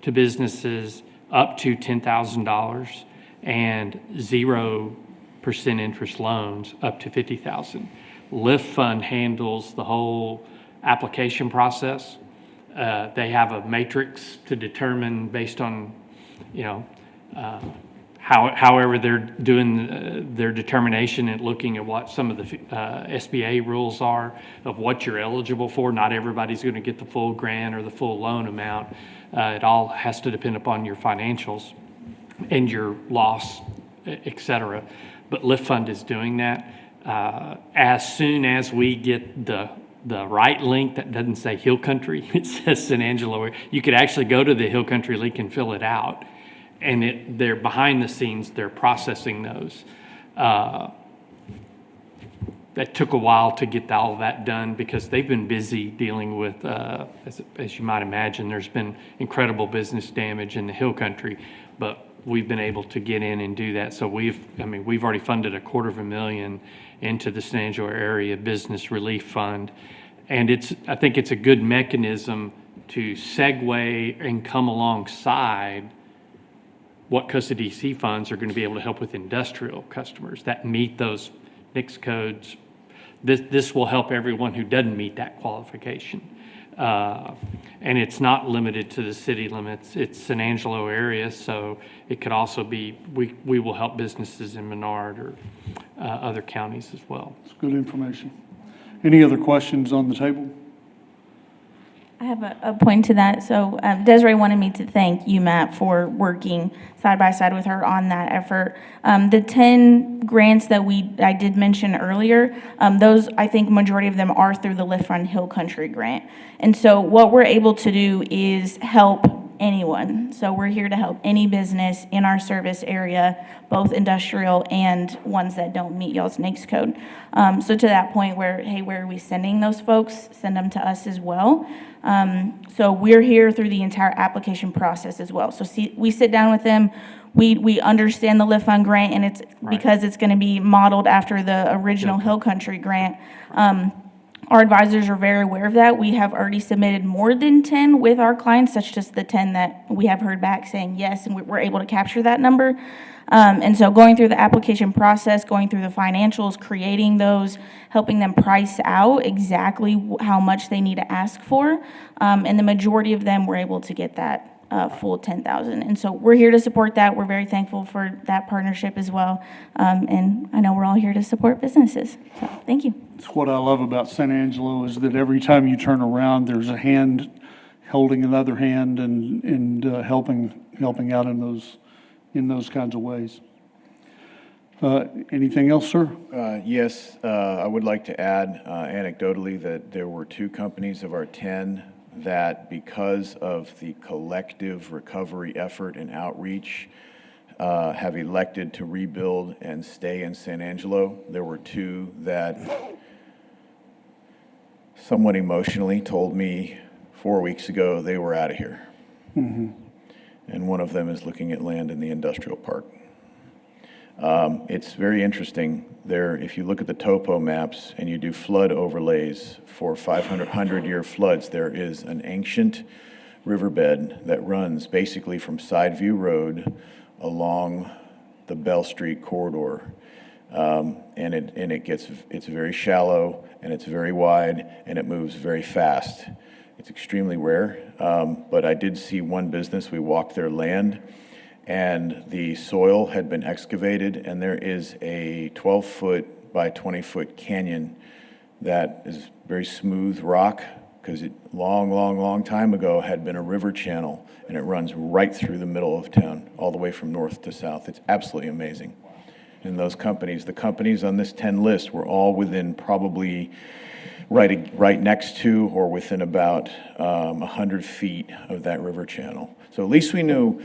H: to businesses up to $10,000 and 0% interest loans up to $50,000. Lift Fund handles the whole application process. They have a matrix to determine based on, however they're doing their determination and looking at what some of the SBA rules are of what you're eligible for. Not everybody's going to get the full grant or the full loan amount. It all has to depend upon your financials and your loss, et cetera. But Lift Fund is doing that. As soon as we get the right link that doesn't say Hill Country, it says San Angelo, you could actually go to the Hill Country link and fill it out. And they're behind the scenes, they're processing those. That took a while to get all of that done because they've been busy dealing with, as you might imagine, there's been incredible business damage in the Hill Country, but we've been able to get in and do that. So we've already funded $250,000 into the San Angelo Area Business Relief Fund. And I think it's a good mechanism to segue and come alongside what Costa DC funds are going to be able to help with industrial customers that meet those NICS codes. This will help everyone who doesn't meet that qualification. And it's not limited to the city limits. It's San Angelo area, so it could also be, we will help businesses in Menard or other counties as well.
A: It's good information. Any other questions on the table?
N: I have a point to that. So Desiree wanted me to thank you, Matt, for working side by side with her on that effort. The 10 grants that I did mention earlier, those, I think majority of them are through the Lift Fund Hill Country grant. And so what we're able to do is help anyone. So we're here to help any business in our service area, both industrial and ones that don't meet y'all's NAICS code. So to that point where are we sending those folks? Send them to us as well. So we're here through the entire application process as well. So we sit down with them. We understand the Lift Fund grant, and it's because it's going to be modeled after the original Hill Country grant. Our advisors are very aware of that. We have already submitted more than 10 with our clients. That's just the 10 that we have heard back saying yes, and we're able to capture that number. And so going through the application process, going through the financials, creating those, helping them price out exactly how much they need to ask for. And the majority of them were able to get that full 10,000. And so we're here to support that. We're very thankful for that partnership as well. And I know we're all here to support businesses. So thank you.
A: It's what I love about San Angelo is that every time you turn around, there's a hand holding another hand and helping out in those kinds of ways. Anything else, sir?
O: Yes, I would like to add anecdotally that there were 2 companies of our 10 that, because of the collective recovery effort and outreach, have elected to rebuild and stay in San Angelo. There were 2 that somewhat emotionally told me 4 weeks ago they were out of here.
A: Mm-hmm.
O: And one of them is looking at land in the industrial park. It's very interesting there. If you look at the topo maps and you do flood overlays for 500-year floods, there is an ancient riverbed that runs basically from Sideview Road along the Bell Street corridor. It's very shallow and it's very wide and it moves very fast. It's extremely rare, but I did see one business. We walked their land, and the soil had been excavated, and there is a 12-foot by 20-foot canyon that is very smooth rock, because it long time ago had been a river channel, and it runs right through the middle of town, all the way from north to south. It's absolutely amazing. And those companies, the companies on this 10 list were all within probably right next to or within about 100 feet of that river channel. So at least we knew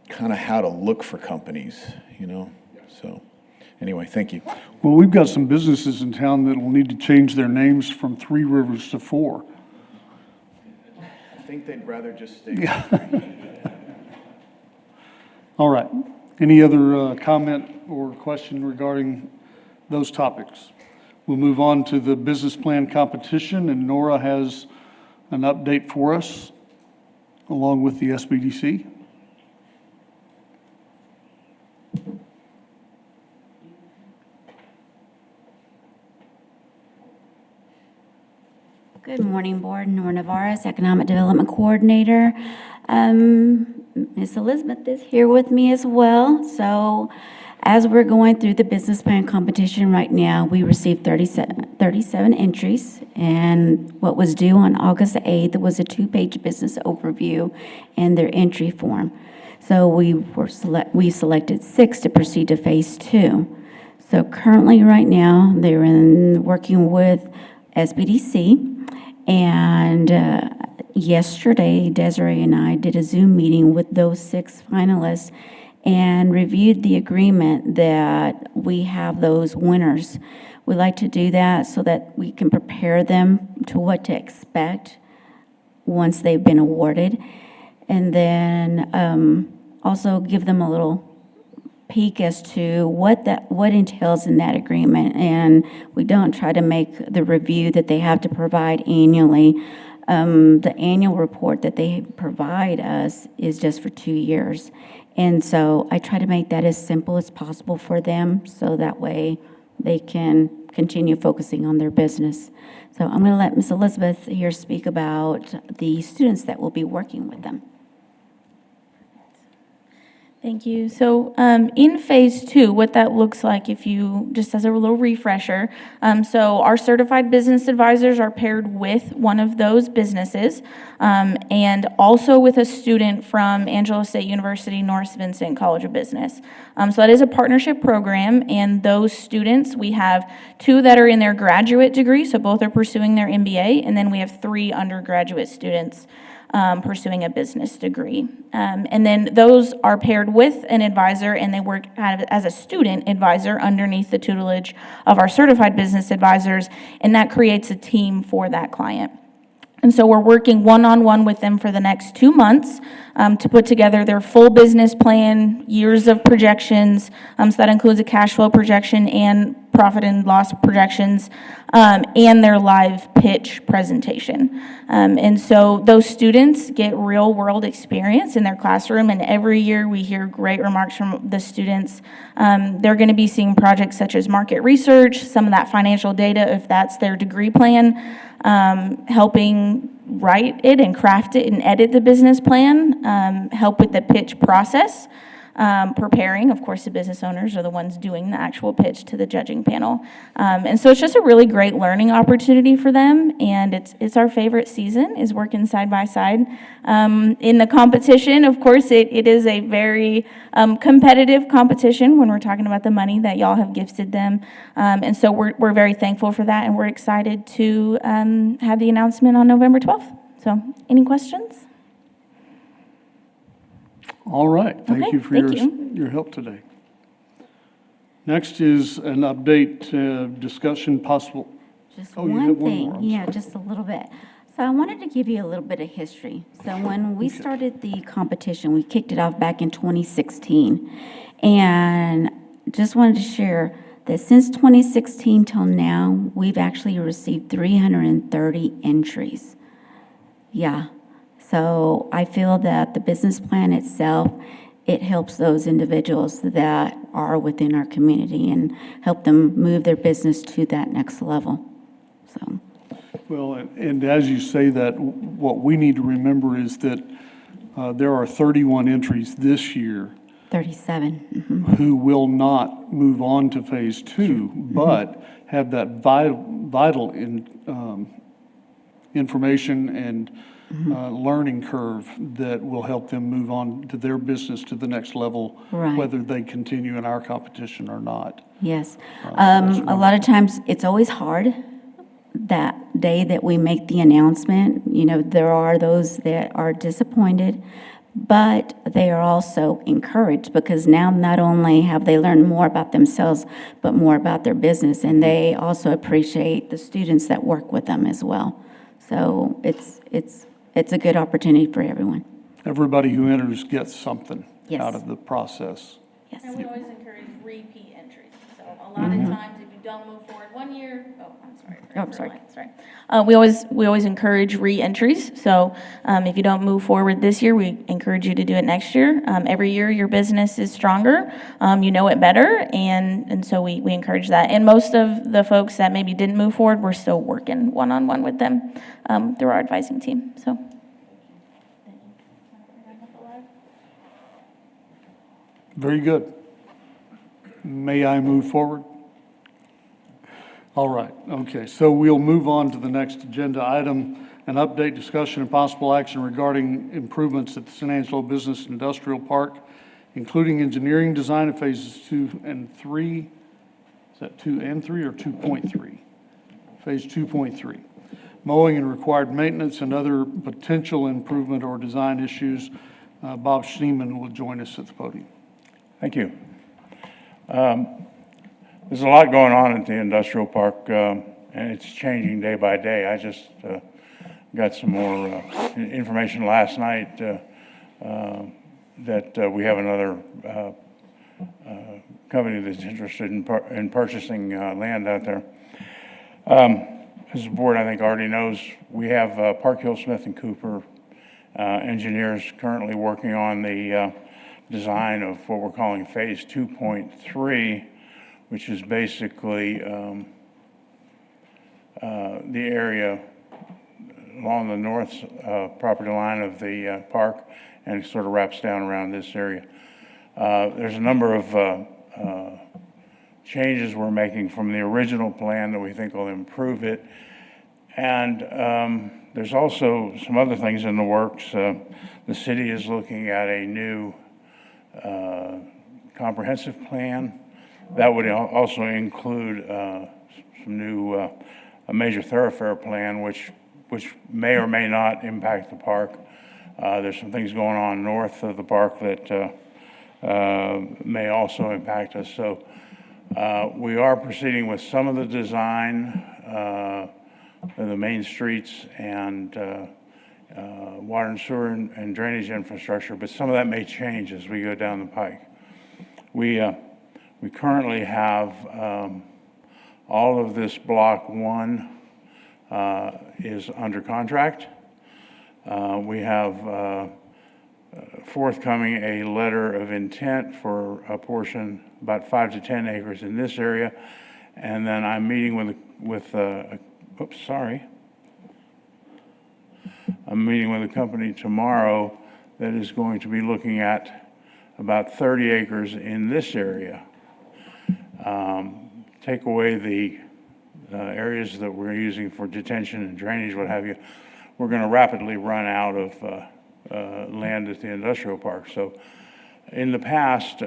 O: kind of how to look for companies, you know? So anyway, thank you.
A: Well, we've got some businesses in town that will need to change their names from 3 Rivers to 4.
O: I think they'd rather just stay.
A: Yeah. All right. Any other comment or question regarding those topics? We'll move on to the business plan competition, and Nora has an update for us along with the SBDC.
C: Good morning, Board. Nora Navarez, Economic Development Coordinator. Ms. Elizabeth is here with me as well. So as we're going through the business plan competition right now, we received 37 entries, and what was due on August 8th was a 2-page business overview and their entry form. So we selected 6 to proceed to phase 2. So currently, right now, they're working with SBDC, and yesterday, Desiree and I did a Zoom meeting with those 6 finalists and reviewed the agreement that we have those winners. We like to do that so that we can prepare them to what to expect once they've been awarded, and then also give them a little peek as to what entails in that agreement. And we don't try to make the review that they have to provide annually. The annual report that they provide us is just for 2 years. And so I try to make that as simple as possible for them, so that way they can continue focusing on their business. So I'm going to let Ms. Elizabeth here speak about the students that will be working with them.
N: Thank you. So in phase 2, what that looks like, if you, just as a little refresher, so our certified business advisors are paired with one of those businesses, and also with a student from Angelo State University, Norris Vincent College of Business. So that is a partnership program, and those students, we have 2 that are in their graduate degree, so both are pursuing their MBA, and then we have 3 undergraduate students pursuing a business degree. And then those are paired with an advisor, and they work as a student advisor underneath the tutelage of our certified business advisors, and that creates a team for that client. And so we're working one-on-one with them for the next 2 months to put together their full business plan, years of projections. So that includes a cash flow projection and profit and loss projections, and their live pitch presentation. And so those students get real-world experience in their classroom, and every year we hear great remarks from the students. They're going to be seeing projects such as market research, some of that financial data if that's their degree plan, helping write it and craft it and edit the business plan, help with the pitch process, preparing. Of course, the business owners are the ones doing the actual pitch to the judging panel. And so it's just a really great learning opportunity for them, and it's our favorite season, is working side by side. In the competition, of course, it is a very competitive competition when we're talking about the money that y'all have gifted them. And so we're very thankful for that, and we're excited to have the announcement on November 12th. So, any questions?
A: All right, thank
N: Okay,
A: you for
N: thank
A: your help today. Next is an update, discussion, possible.
C: Just
A: Oh, you
C: one
A: have one
C: thing,
A: more, I'm
C: yeah,
A: sorry.
C: just a little bit. So I wanted to give you a little bit of history. So when we started the competition, we kicked it off back in 2016. And just wanted to share that since 2016 till now, we've actually received 330 entries. Yeah. So I feel that the business plan itself, it helps those individuals that are within our community and help them move their business to that next level. So,
A: Well, and as you say that, what we need to remember is that there are 31 entries this year
C: 37.
A: who will not move on to phase two, but have that vital information and learning curve that will help them move on to their business to the next level,
C: Right.
A: whether they continue in our competition or not.
C: Yes.
A: that's
C: A lot of times, it's always hard that day that we make the announcement. You know, there are those that are disappointed, but they are also encouraged because now not only have they learned more about themselves, but more about their business, and they also appreciate the students that work with them as well. So it's a good opportunity for everyone.
A: Everybody who enters gets something
C: Yes.
A: out of the process.
C: Yes.
N: And we always encourage repeat entries. So a lot of times, if you don't move forward one year,
C: I'm sorry.
N: We always encourage re-entries. So if you don't move forward this year, we encourage you to do it next year. Every year, your business is stronger. You know it better, and so we encourage that. And most of the folks that maybe didn't move forward, we're still working one-on-one with them through our advising team. So.
A: Very good. May I move forward? All right, okay, so we'll move on to the next agenda item, an update, discussion, and possible action regarding improvements at the San Angelo Business and Industrial Park, including engineering design of phases 2 and 3. Is that 2 and 3 or 2.3? Phase 2.3. Mowing and required maintenance and other potential improvement or design issues. Bob Schneeman will join us at the podium.
P: Thank you. There's a lot going on at the industrial park, and it's changing day by day. I just got some more information last night that we have another company that's interested in purchasing land out there. As the board, I think, already knows, we have Park Hill Smith and Cooper engineers currently working on the design of what we're calling Phase 2.3, which is basically the area along the north property line of the park, and it sort of wraps down around this area. There's a number of changes we're making from the original plan that we think will improve it. And there's also some other things in the works. The city is looking at a new comprehensive plan. That would also include some new, a major thoroughfare plan, which may or may not impact the park. There's some things going on north of the park that may also impact us. So we are proceeding with some of the design of the main streets and water and sewer and drainage infrastructure, but some of that may change as we go down the pike. We currently have All of this Block 1 is under contract. We have forthcoming a letter of intent for a portion, about 5 to 10 acres in this area. And then I'm meeting I'm meeting with a company tomorrow that is going to be looking at about 30 acres in this area. Take away the areas that we're using for detention and drainage, what have you, we're going to rapidly run out of land at the industrial park. So in the past,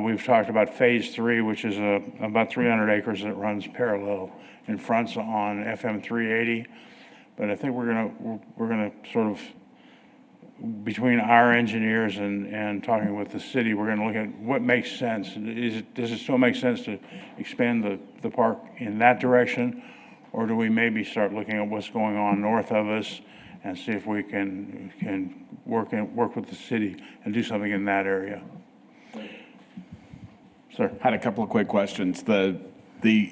P: we've talked about Phase 3, which is about 300 acres that runs parallel in fronts on FM 380. But I think we're gonna sort of, between our engineers and talking with the city, we're gonna look at what makes sense. Does it still make sense to expand the park in that direction? Or do we maybe start looking at what's going on north of us and see if we can work with the city and do something in that area? Sir?
F: Had a couple of quick questions. The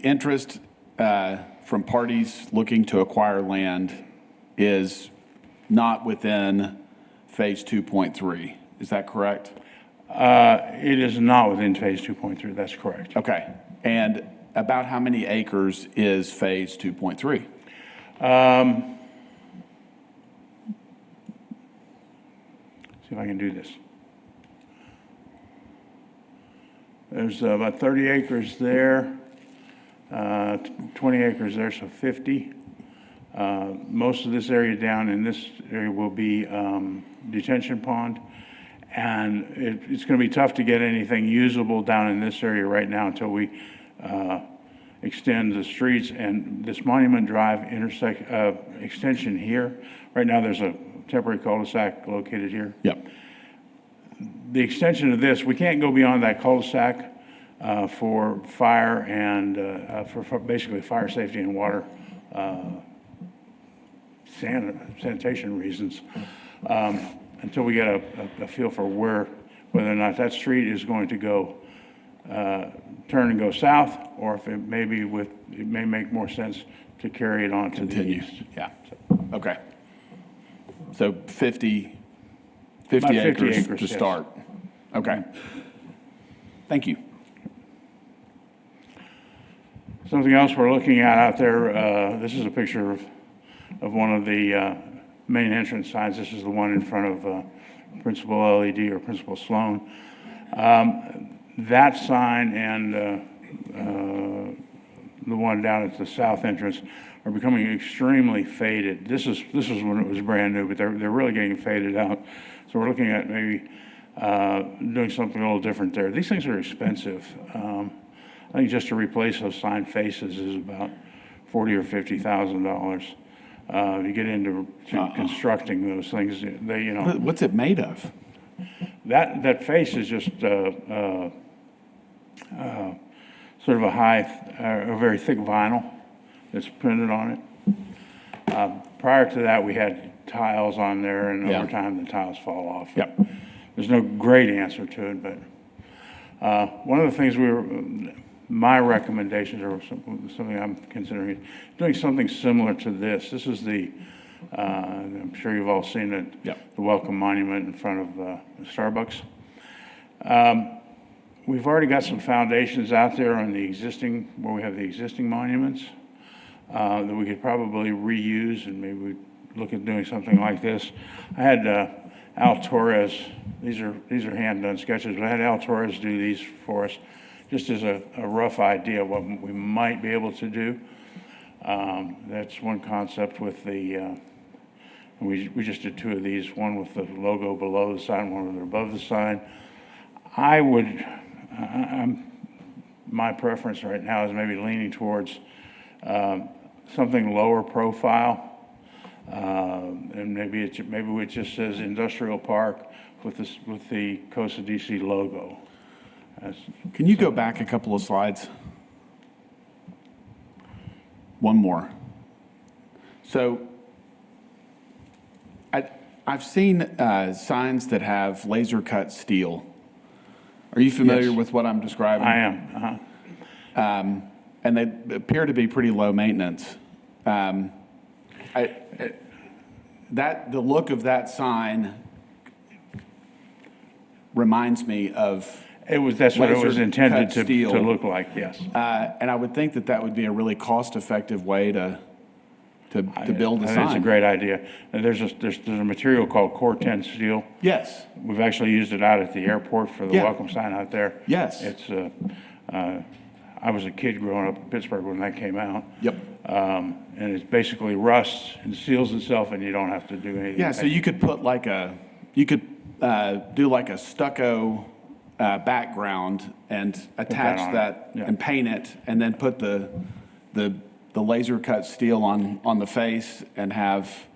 F: interest from parties looking to acquire land is not within Phase 2.3. Is that correct?
P: It is not within Phase 2.3, that's correct.
F: Okay. And about how many acres is Phase 2.3?
P: See if I can do this. There's about 30 acres there, 20 acres there, so 50. Most of this area down in this area will be detention pond. And it's going to be tough to get anything usable down in this area right now until we extend the streets and this Monument Drive extension here. Right now, there's a temporary cul-de-sac located here.
F: Yep.
P: The extension of this, we can't go beyond that cul-de-sac for fire and for basically fire safety and water sanitation reasons until we get a feel for whether or not that street is going to go turn and go south, or if it may make more sense to carry it on to the east.
F: Yeah. Okay. So 50
P: About 50
F: acres to
P: yes.
F: start. Okay. Thank you.
P: Something else we're looking at out there, this is a picture of one of the main entrance signs. This is the one in front of Principal LED or Principal Sloan. That sign and the one down at the south entrance are becoming extremely faded. This was when it was brand new, but they're really getting faded out. So we're looking at maybe doing something a little different there. These things are expensive. I think just to replace those sign faces is about $40,000 or $50,000. If you get into constructing those things,
F: What's it made of?
P: That face is just sort of a very thick vinyl that's printed on it. Prior to that, we had tiles on there, and over time the tiles fall off.
F: Yep.
P: There's no great answer to it, but one of the things my recommendations or something I'm considering doing something similar to this. This is I'm sure you've all seen it, the Welcome Monument in front of Starbucks. We've already got some foundations out there on where we have the existing monuments that we could probably reuse, and maybe we look at doing something like this. I had Al Torres, these are hand-done sketches, but I had Al Torres do these for us, just as a rough idea of what we might be able to do. That's one concept with we just did two of these, one with the logo below the sign, one with it above the sign. My preference right now is maybe leaning towards something lower profile. And maybe it just says Industrial Park with the Costa DC logo.
F: Can you go back a couple of slides? One more. So I've seen signs that have laser cut steel. Are you familiar with what I'm describing?
P: I am.
F: and they appear to be pretty low maintenance. The look of that sign reminds me of.
P: That's what it was
F: laser
P: intended
F: cut
P: to
F: steel.
P: look like, yes.
F: And I would think that that would be a really cost-effective way to build a
P: I think it's a
F: sign.
P: great idea. And there's a material called Core 10 steel.
F: Yes.
P: We've actually used it out at the airport for the
F: Yeah.
P: welcome sign out there.
F: Yes.
P: It's, I was a kid growing up in Pittsburgh when that came out.
F: Yep.
P: And it basically rusts and seals itself, and you don't have to do anything.
F: Yeah, so you could put do like a stucco background and attach
P: on it.
F: that
P: Yeah.
F: and paint it, and then put the laser cut steel on the face and have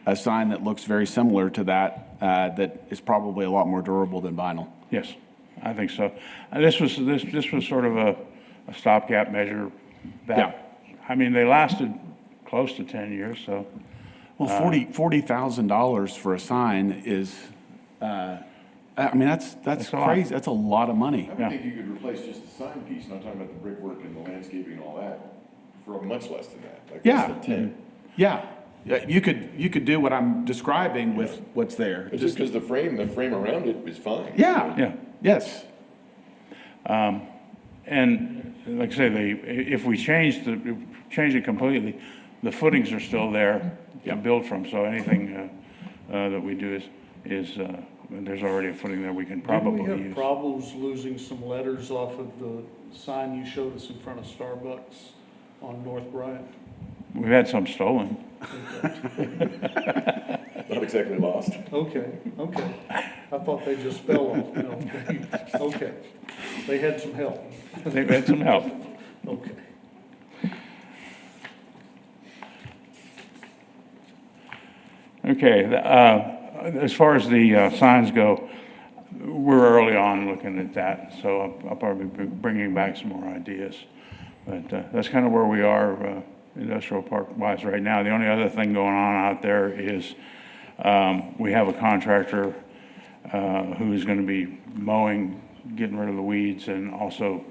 F: a sign that looks very similar to that, that is probably a lot more durable than vinyl.
P: Yes, I think so. This was sort of a stopgap measure. I mean, they lasted close to 10 years, so.
F: Well, $40,000 for a sign is, I mean, that's
P: a lot.
F: crazy. That's a lot of money.
O: I would think you could replace just the sign piece, not talking about the brickwork and the landscaping and all that, for much less than that, like less
F: Yeah.
O: than 10.
F: Yeah, you could do what I'm describing with what's there.
O: But just because the frame around it is fine.
F: Yeah.
P: Yeah.
F: Yes.
P: And like I say, if we change it completely, the footings are still there to build from. So anything that we do is there's already a footing there we can probably
A: Didn't we
P: use.
A: have problems losing some letters off of the sign you showed us in front of Starbucks on North Bryant?
P: We've had some stolen.
O: Not exactly lost.
A: Okay. I thought they just fell off. No, okay. They had some help.
P: They've had some help.
A: Okay.
P: Okay, as far as the signs go, we're early on looking at that, so I'll probably be bringing back some more ideas. But that's kind of where we are industrial park-wise right now. The only other thing going on out there is we have a contractor who is going to be mowing, getting rid of the weeds, and also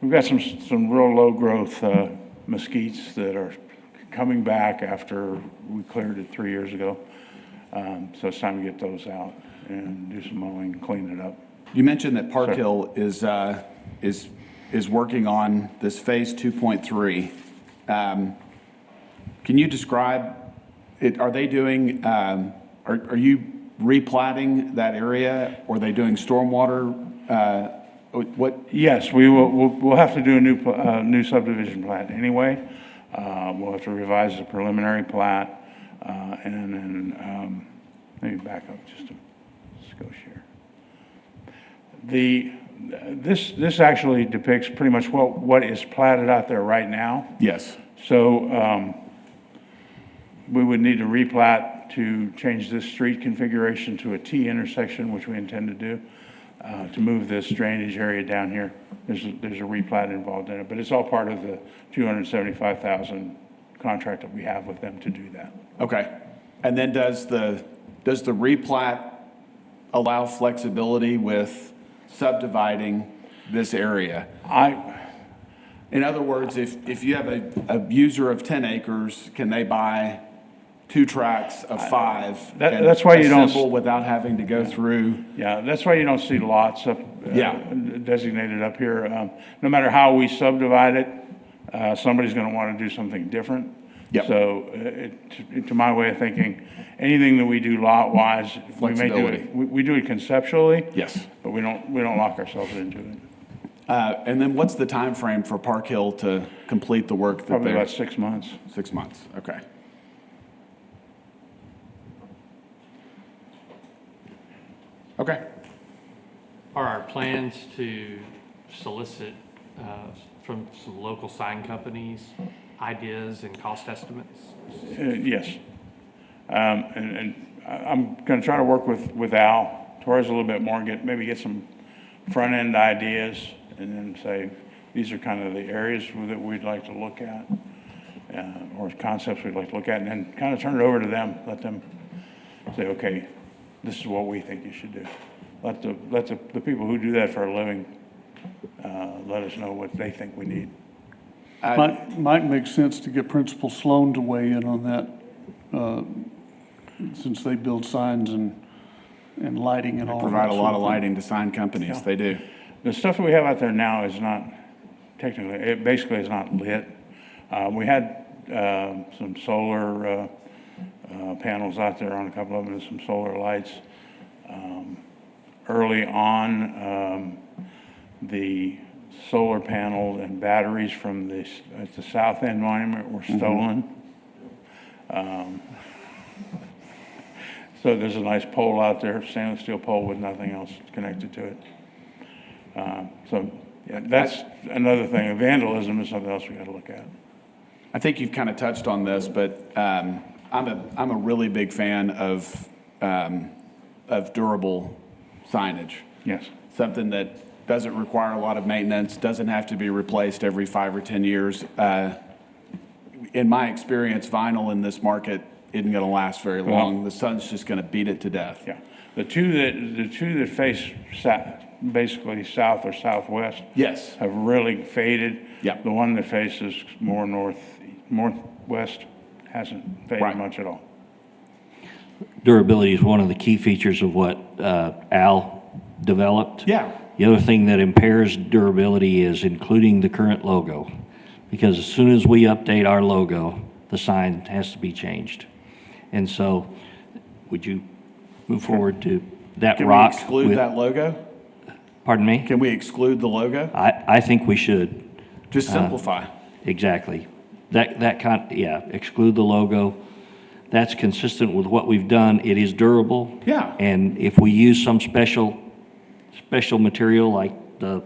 P: we've got some real low-growth mesquites that are coming back after we cleared it 3 years ago. So it's time to get those out and do some mowing, clean it up.
F: You mentioned that Park Hill is working on this phase 2.3. Can you describe it? Are they doing? Are you replatting that area? Or are they doing stormwater? What?
P: Yes, we'll have to do a new subdivision plat anyway. We'll have to revise the preliminary plat, and then, maybe back up just a skosh here. This actually depicts pretty much what is platted out there right now.
F: Yes.
P: So, we would need to replat to change this street configuration to a T intersection, which we intend to do, to move this drainage area down here. There's a replat involved in it, but it's all part of the $275,000 contract that we have with them to do that.
F: Okay. And then does the replat allow flexibility with subdividing this area? In other words, if you have a user of 10 acres, can they buy 2 tracts of 5?
P: That's why you don't
F: assemble without having to go through?
P: Yeah, that's why you don't see lots up, designated up here. No matter how we subdivide it, somebody's gonna wanna do something different.
F: Yep.
P: So, to my way of thinking, anything that we do lot-wise, we may do it, we do it conceptually.
F: Yes.
P: But we don't lock ourselves into it.
F: And then what's the time frame for Park Hill to complete the work that
P: Probably
F: they're?
P: about 6 months.
F: 6 months, okay. Okay.
H: Are our plans to solicit from some local sign companies ideas and cost estimates?
P: Yes. And I'm going to try to work with Al Torres a little bit more, maybe get some front-end ideas, and then say, these are kind of the areas that we'd like to look at, or concepts we'd like to look at, and then kind of turn it over to them, let them say, okay, this is what we think you should do. Let the people who do that for a living let us know what they think we need.
A: Might make sense to get Principal Sloan to weigh in on that, since they build signs and lighting and all that.
F: Provide a lot
A: sort
F: of
A: thing.
F: lighting to sign companies, they do.
P: The stuff that we have out there now is not technically, it basically is not lit. We had some solar panels out there on a couple of them, and some solar lights. Early on, the solar panel and batteries from at the South End Monument were stolen. So there's a nice pole out there, stainless steel pole with nothing else connected to it. So yeah, that's another thing. Vandalism is something else we got to look at.
F: I think you've kind of touched on this, but I'm a really big fan of durable signage.
P: Yes.
F: Something that doesn't require a lot of maintenance, doesn't have to be replaced every 5 or 10 years. In my experience, vinyl in this market isn't going to last very long. The sun's just going to beat it to death.
P: Yeah. The two that face basically south or southwest.
F: Yes.
P: Have really faded.
F: Yep.
P: The one that faces more northwest hasn't faded much at all.
D: Durability is one of the key features of what Al developed.
F: Yeah.
D: The other thing that impairs durability is including the current logo, because as soon as we update our logo, the sign has to be changed. And so, would you move forward to that
F: Can
D: rock?
F: we exclude that logo?
D: Pardon me?
F: Can we exclude the logo?
D: I think we should.
F: Just simplify.
D: Exactly. Exclude the logo. That's consistent with what we've done. It is durable.
F: Yeah.
D: And if we use some special material like the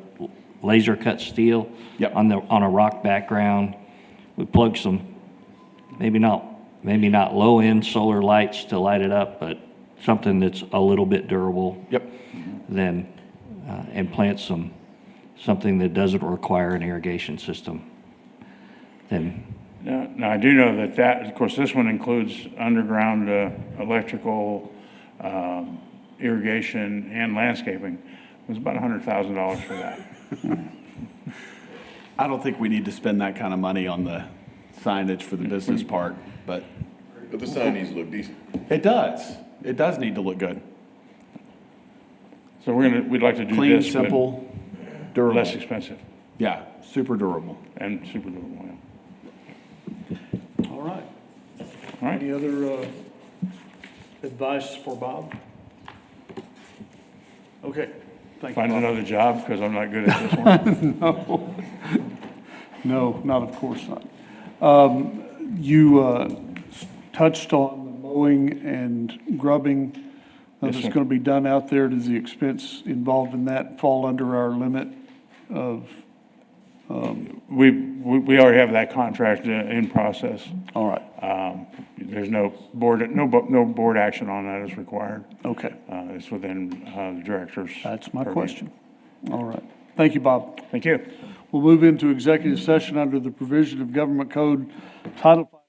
D: laser cut steel on a rock background, we plug some, maybe not low end solar lights to light it up, but something that's a little bit durable.
F: Yep.
D: Then and plant something that doesn't require an irrigation system. Then
P: Now, I do know that, of course, this one includes underground electrical, irrigation, and landscaping. It was about $100,000 for that.
F: I don't think we need to spend that kind of money on the signage for the business part, but.
O: But the sign needs to look decent.
F: It does. It does need to look good.
P: So we'd like to do
F: Clean,
P: this, but
F: simple, durable.
P: less expensive
F: Yeah, super durable.
P: and super durable, yeah.
A: All right.
P: All right.
A: Any other advice for Bob? Okay, thank you,
P: Find
A: Bob.
P: another job, because I'm not good at this one.
A: No, not of course not. You touched on the mowing and grubbing
P: Yes,
A: that's
P: sir.
A: going to be done out there. Does the expense involved in that fall under our limit of,
P: We already have that contract in process.
A: all right,
P: There's no board action on that is required.
A: okay,
P: It's within the director's.
A: that's my
P: purview.
A: question. All right, thank you, Bob.
P: Thank you.
A: We'll move into executive session under the provision of Government Code Title 5,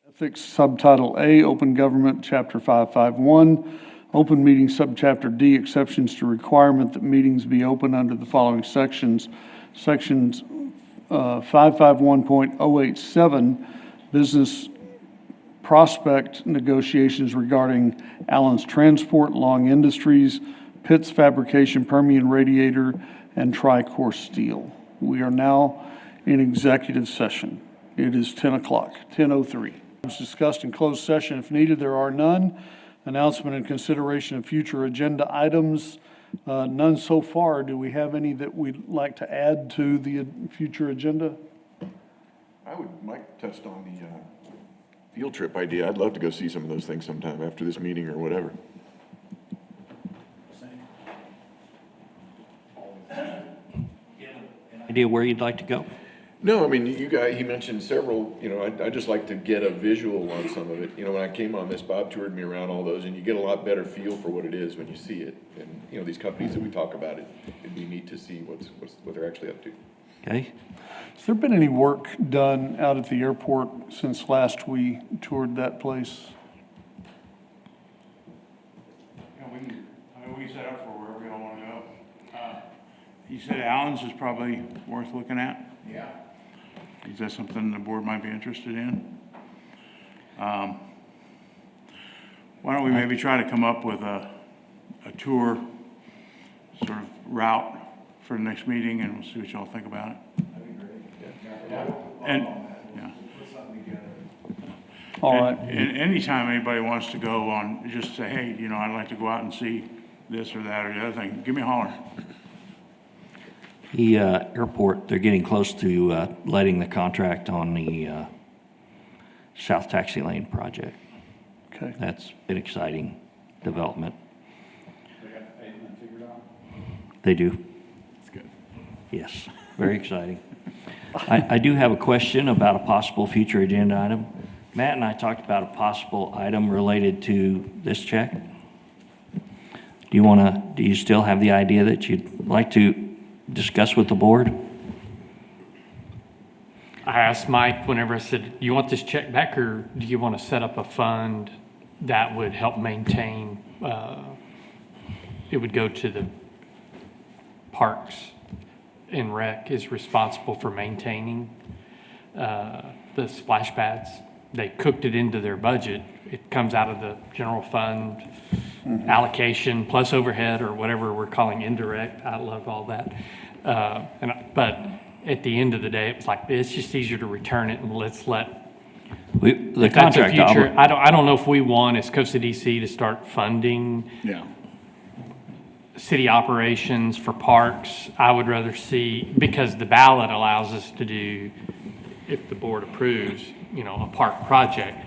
A: Ethics, Subtitle A, Open Government, Chapter 551, Open Meeting, Subchapter D, Exceptions to Requirement that meetings be open under the following sections. Sections 551.087, Business Prospect Negotiations regarding Allen's Transport, Long Industries, Pitts Fabrication, Permian Radiator, and Tricor Steel. We are now in executive session. It is 10 o'clock, 10:03. It's discussed in closed session. If needed, there are none. Announcement and consideration of future agenda items, none so far. Do we have any that we'd like to add to the future agenda?
O: Mike touched on the field trip idea. I'd love to go see some of those things sometime after this meeting or whatever.
D: idea where you'd like to go?
O: No, I mean, he mentioned several, I just like to get a visual on some of it. When I came on this, Bob toured me around all those, and you get a lot better feel for what it is when you see it. And, these companies that we talk about, it'd be neat to see what they're actually up to.
D: Okay.
A: Has there been any work done out at the airport since last we toured that place?
P: We can set up for wherever y'all want to go. You said Allen's is probably worth looking at? Yeah. Is that something the board might be interested in? Why don't we maybe try to come up with a tour sort of route for the next meeting, and we'll see what y'all think about it. And, yeah.
A: All right.
P: And anytime anybody wants to go on, just say, hey, you know, I'd like to go out and see this or that or the other thing, give me a holler.
D: The airport, they're getting close to letting the contract on the South Taxi Lane project.
A: Okay.
D: That's an exciting development. They do.
P: That's good.
D: Yes, very exciting. I do have a question about a possible future agenda item. Matt and I talked about a possible item related to this check. Do you still have the idea that you'd like to discuss with the board?
H: I asked Mike whenever I said, you want this check back, or do you want to set up a fund that would help maintain, it would go to the Parks and Rec is responsible for maintaining the splash pads. They cooked it into their budget. It comes out of the general fund allocation plus overhead, or whatever we're calling indirect. I love all that. But at the end of the day, it was like, it's just easier to return it, and let's let
D: The
H: if that's a
D: contract.
H: future. I don't know if we want, as Costa DC, to start funding
A: Yeah.
H: city operations for parks. I would rather see, because the ballot allows us to do, if the board approves, you know, a park project,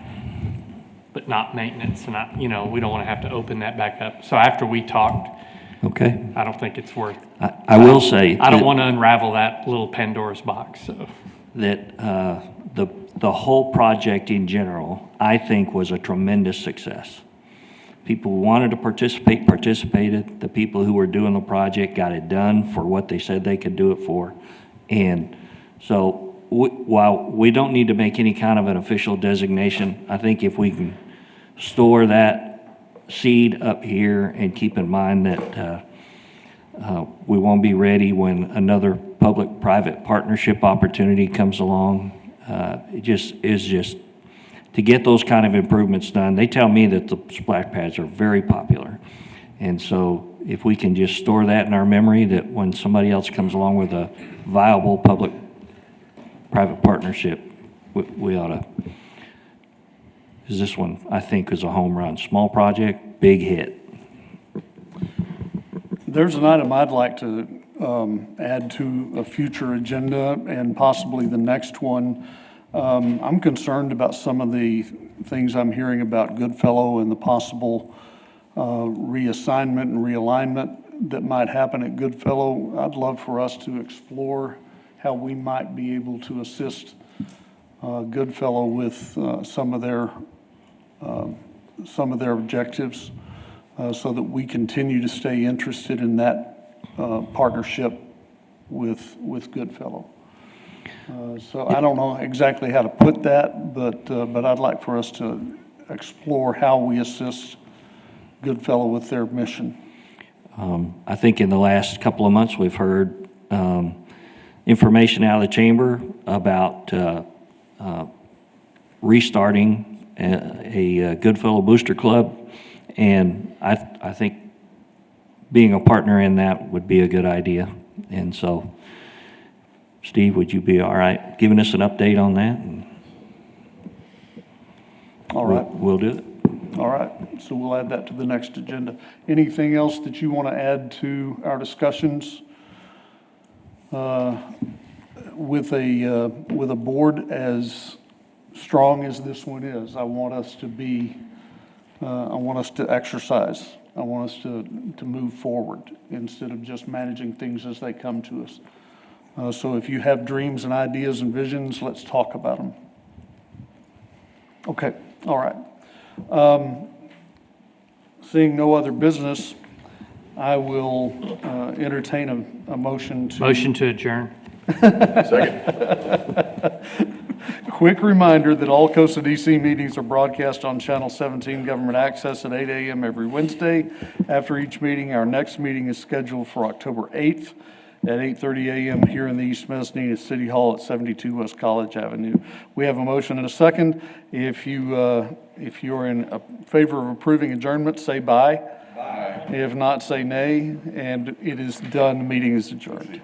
H: but not maintenance, and we don't want to have to open that back up. So after we talked,
D: Okay.
H: I don't think it's worth.
D: I will say.
H: I don't
D: that-
H: want to unravel that little Pandora's box, so.
D: that the whole project in general, I think, was a tremendous success. People who wanted to participate, participated. The people who were doing the project got it done for what they said they could do it for. And so while we don't need to make any kind of an official designation, I think if we can store that seed up here and keep in mind that we won't be ready when another public-private partnership opportunity comes along. It just to get those kind of improvements done. They tell me that the splash pads are very popular. And so if we can just store that in our memory, that when somebody else comes along with a viable public-private partnership, we ought to, because this one, I think, is a home run. Small project, big hit.
A: There's an item I'd like to add to a future agenda and possibly the next one. I'm concerned about some of the things I'm hearing about Goodfellow and the possible reassignment and realignment that might happen at Goodfellow. I'd love for us to explore how we might be able to assist Goodfellow with some of their objectives, so that we continue to stay interested in that partnership with Goodfellow. So I don't know exactly how to put that, but I'd like for us to explore how we assist Goodfellow with their mission.
D: I think in the last couple of months, we've heard information out of the chamber about restarting a Goodfellow Booster Club. And I think being a partner in that would be a good idea. And so, Steve, would you be all right giving us an update on that? And
A: All right.
D: We'll do it.
A: All right, so we'll add that to the next agenda. Anything else that you want to add to our discussions with a board as strong as this one is? I want us to exercise. I want us to move forward instead of just managing things as they come to us. So if you have dreams and ideas and visions, let's talk about them. Okay, all right. Seeing no other business, I will entertain a motion to.
H: Motion to adjourn.
A: Quick reminder that all Costa DC meetings are broadcast on Channel 17 Government Access at 8 a.m. every Wednesday. After each meeting, our next meeting is scheduled for October 8th at 8:30 a.m. here in the East Mezzanine at City Hall at 72 West College Avenue. We have a motion and a second. If you're in favor of approving adjournment, say bye. If not, say nay, and it is done. The meeting is adjourned.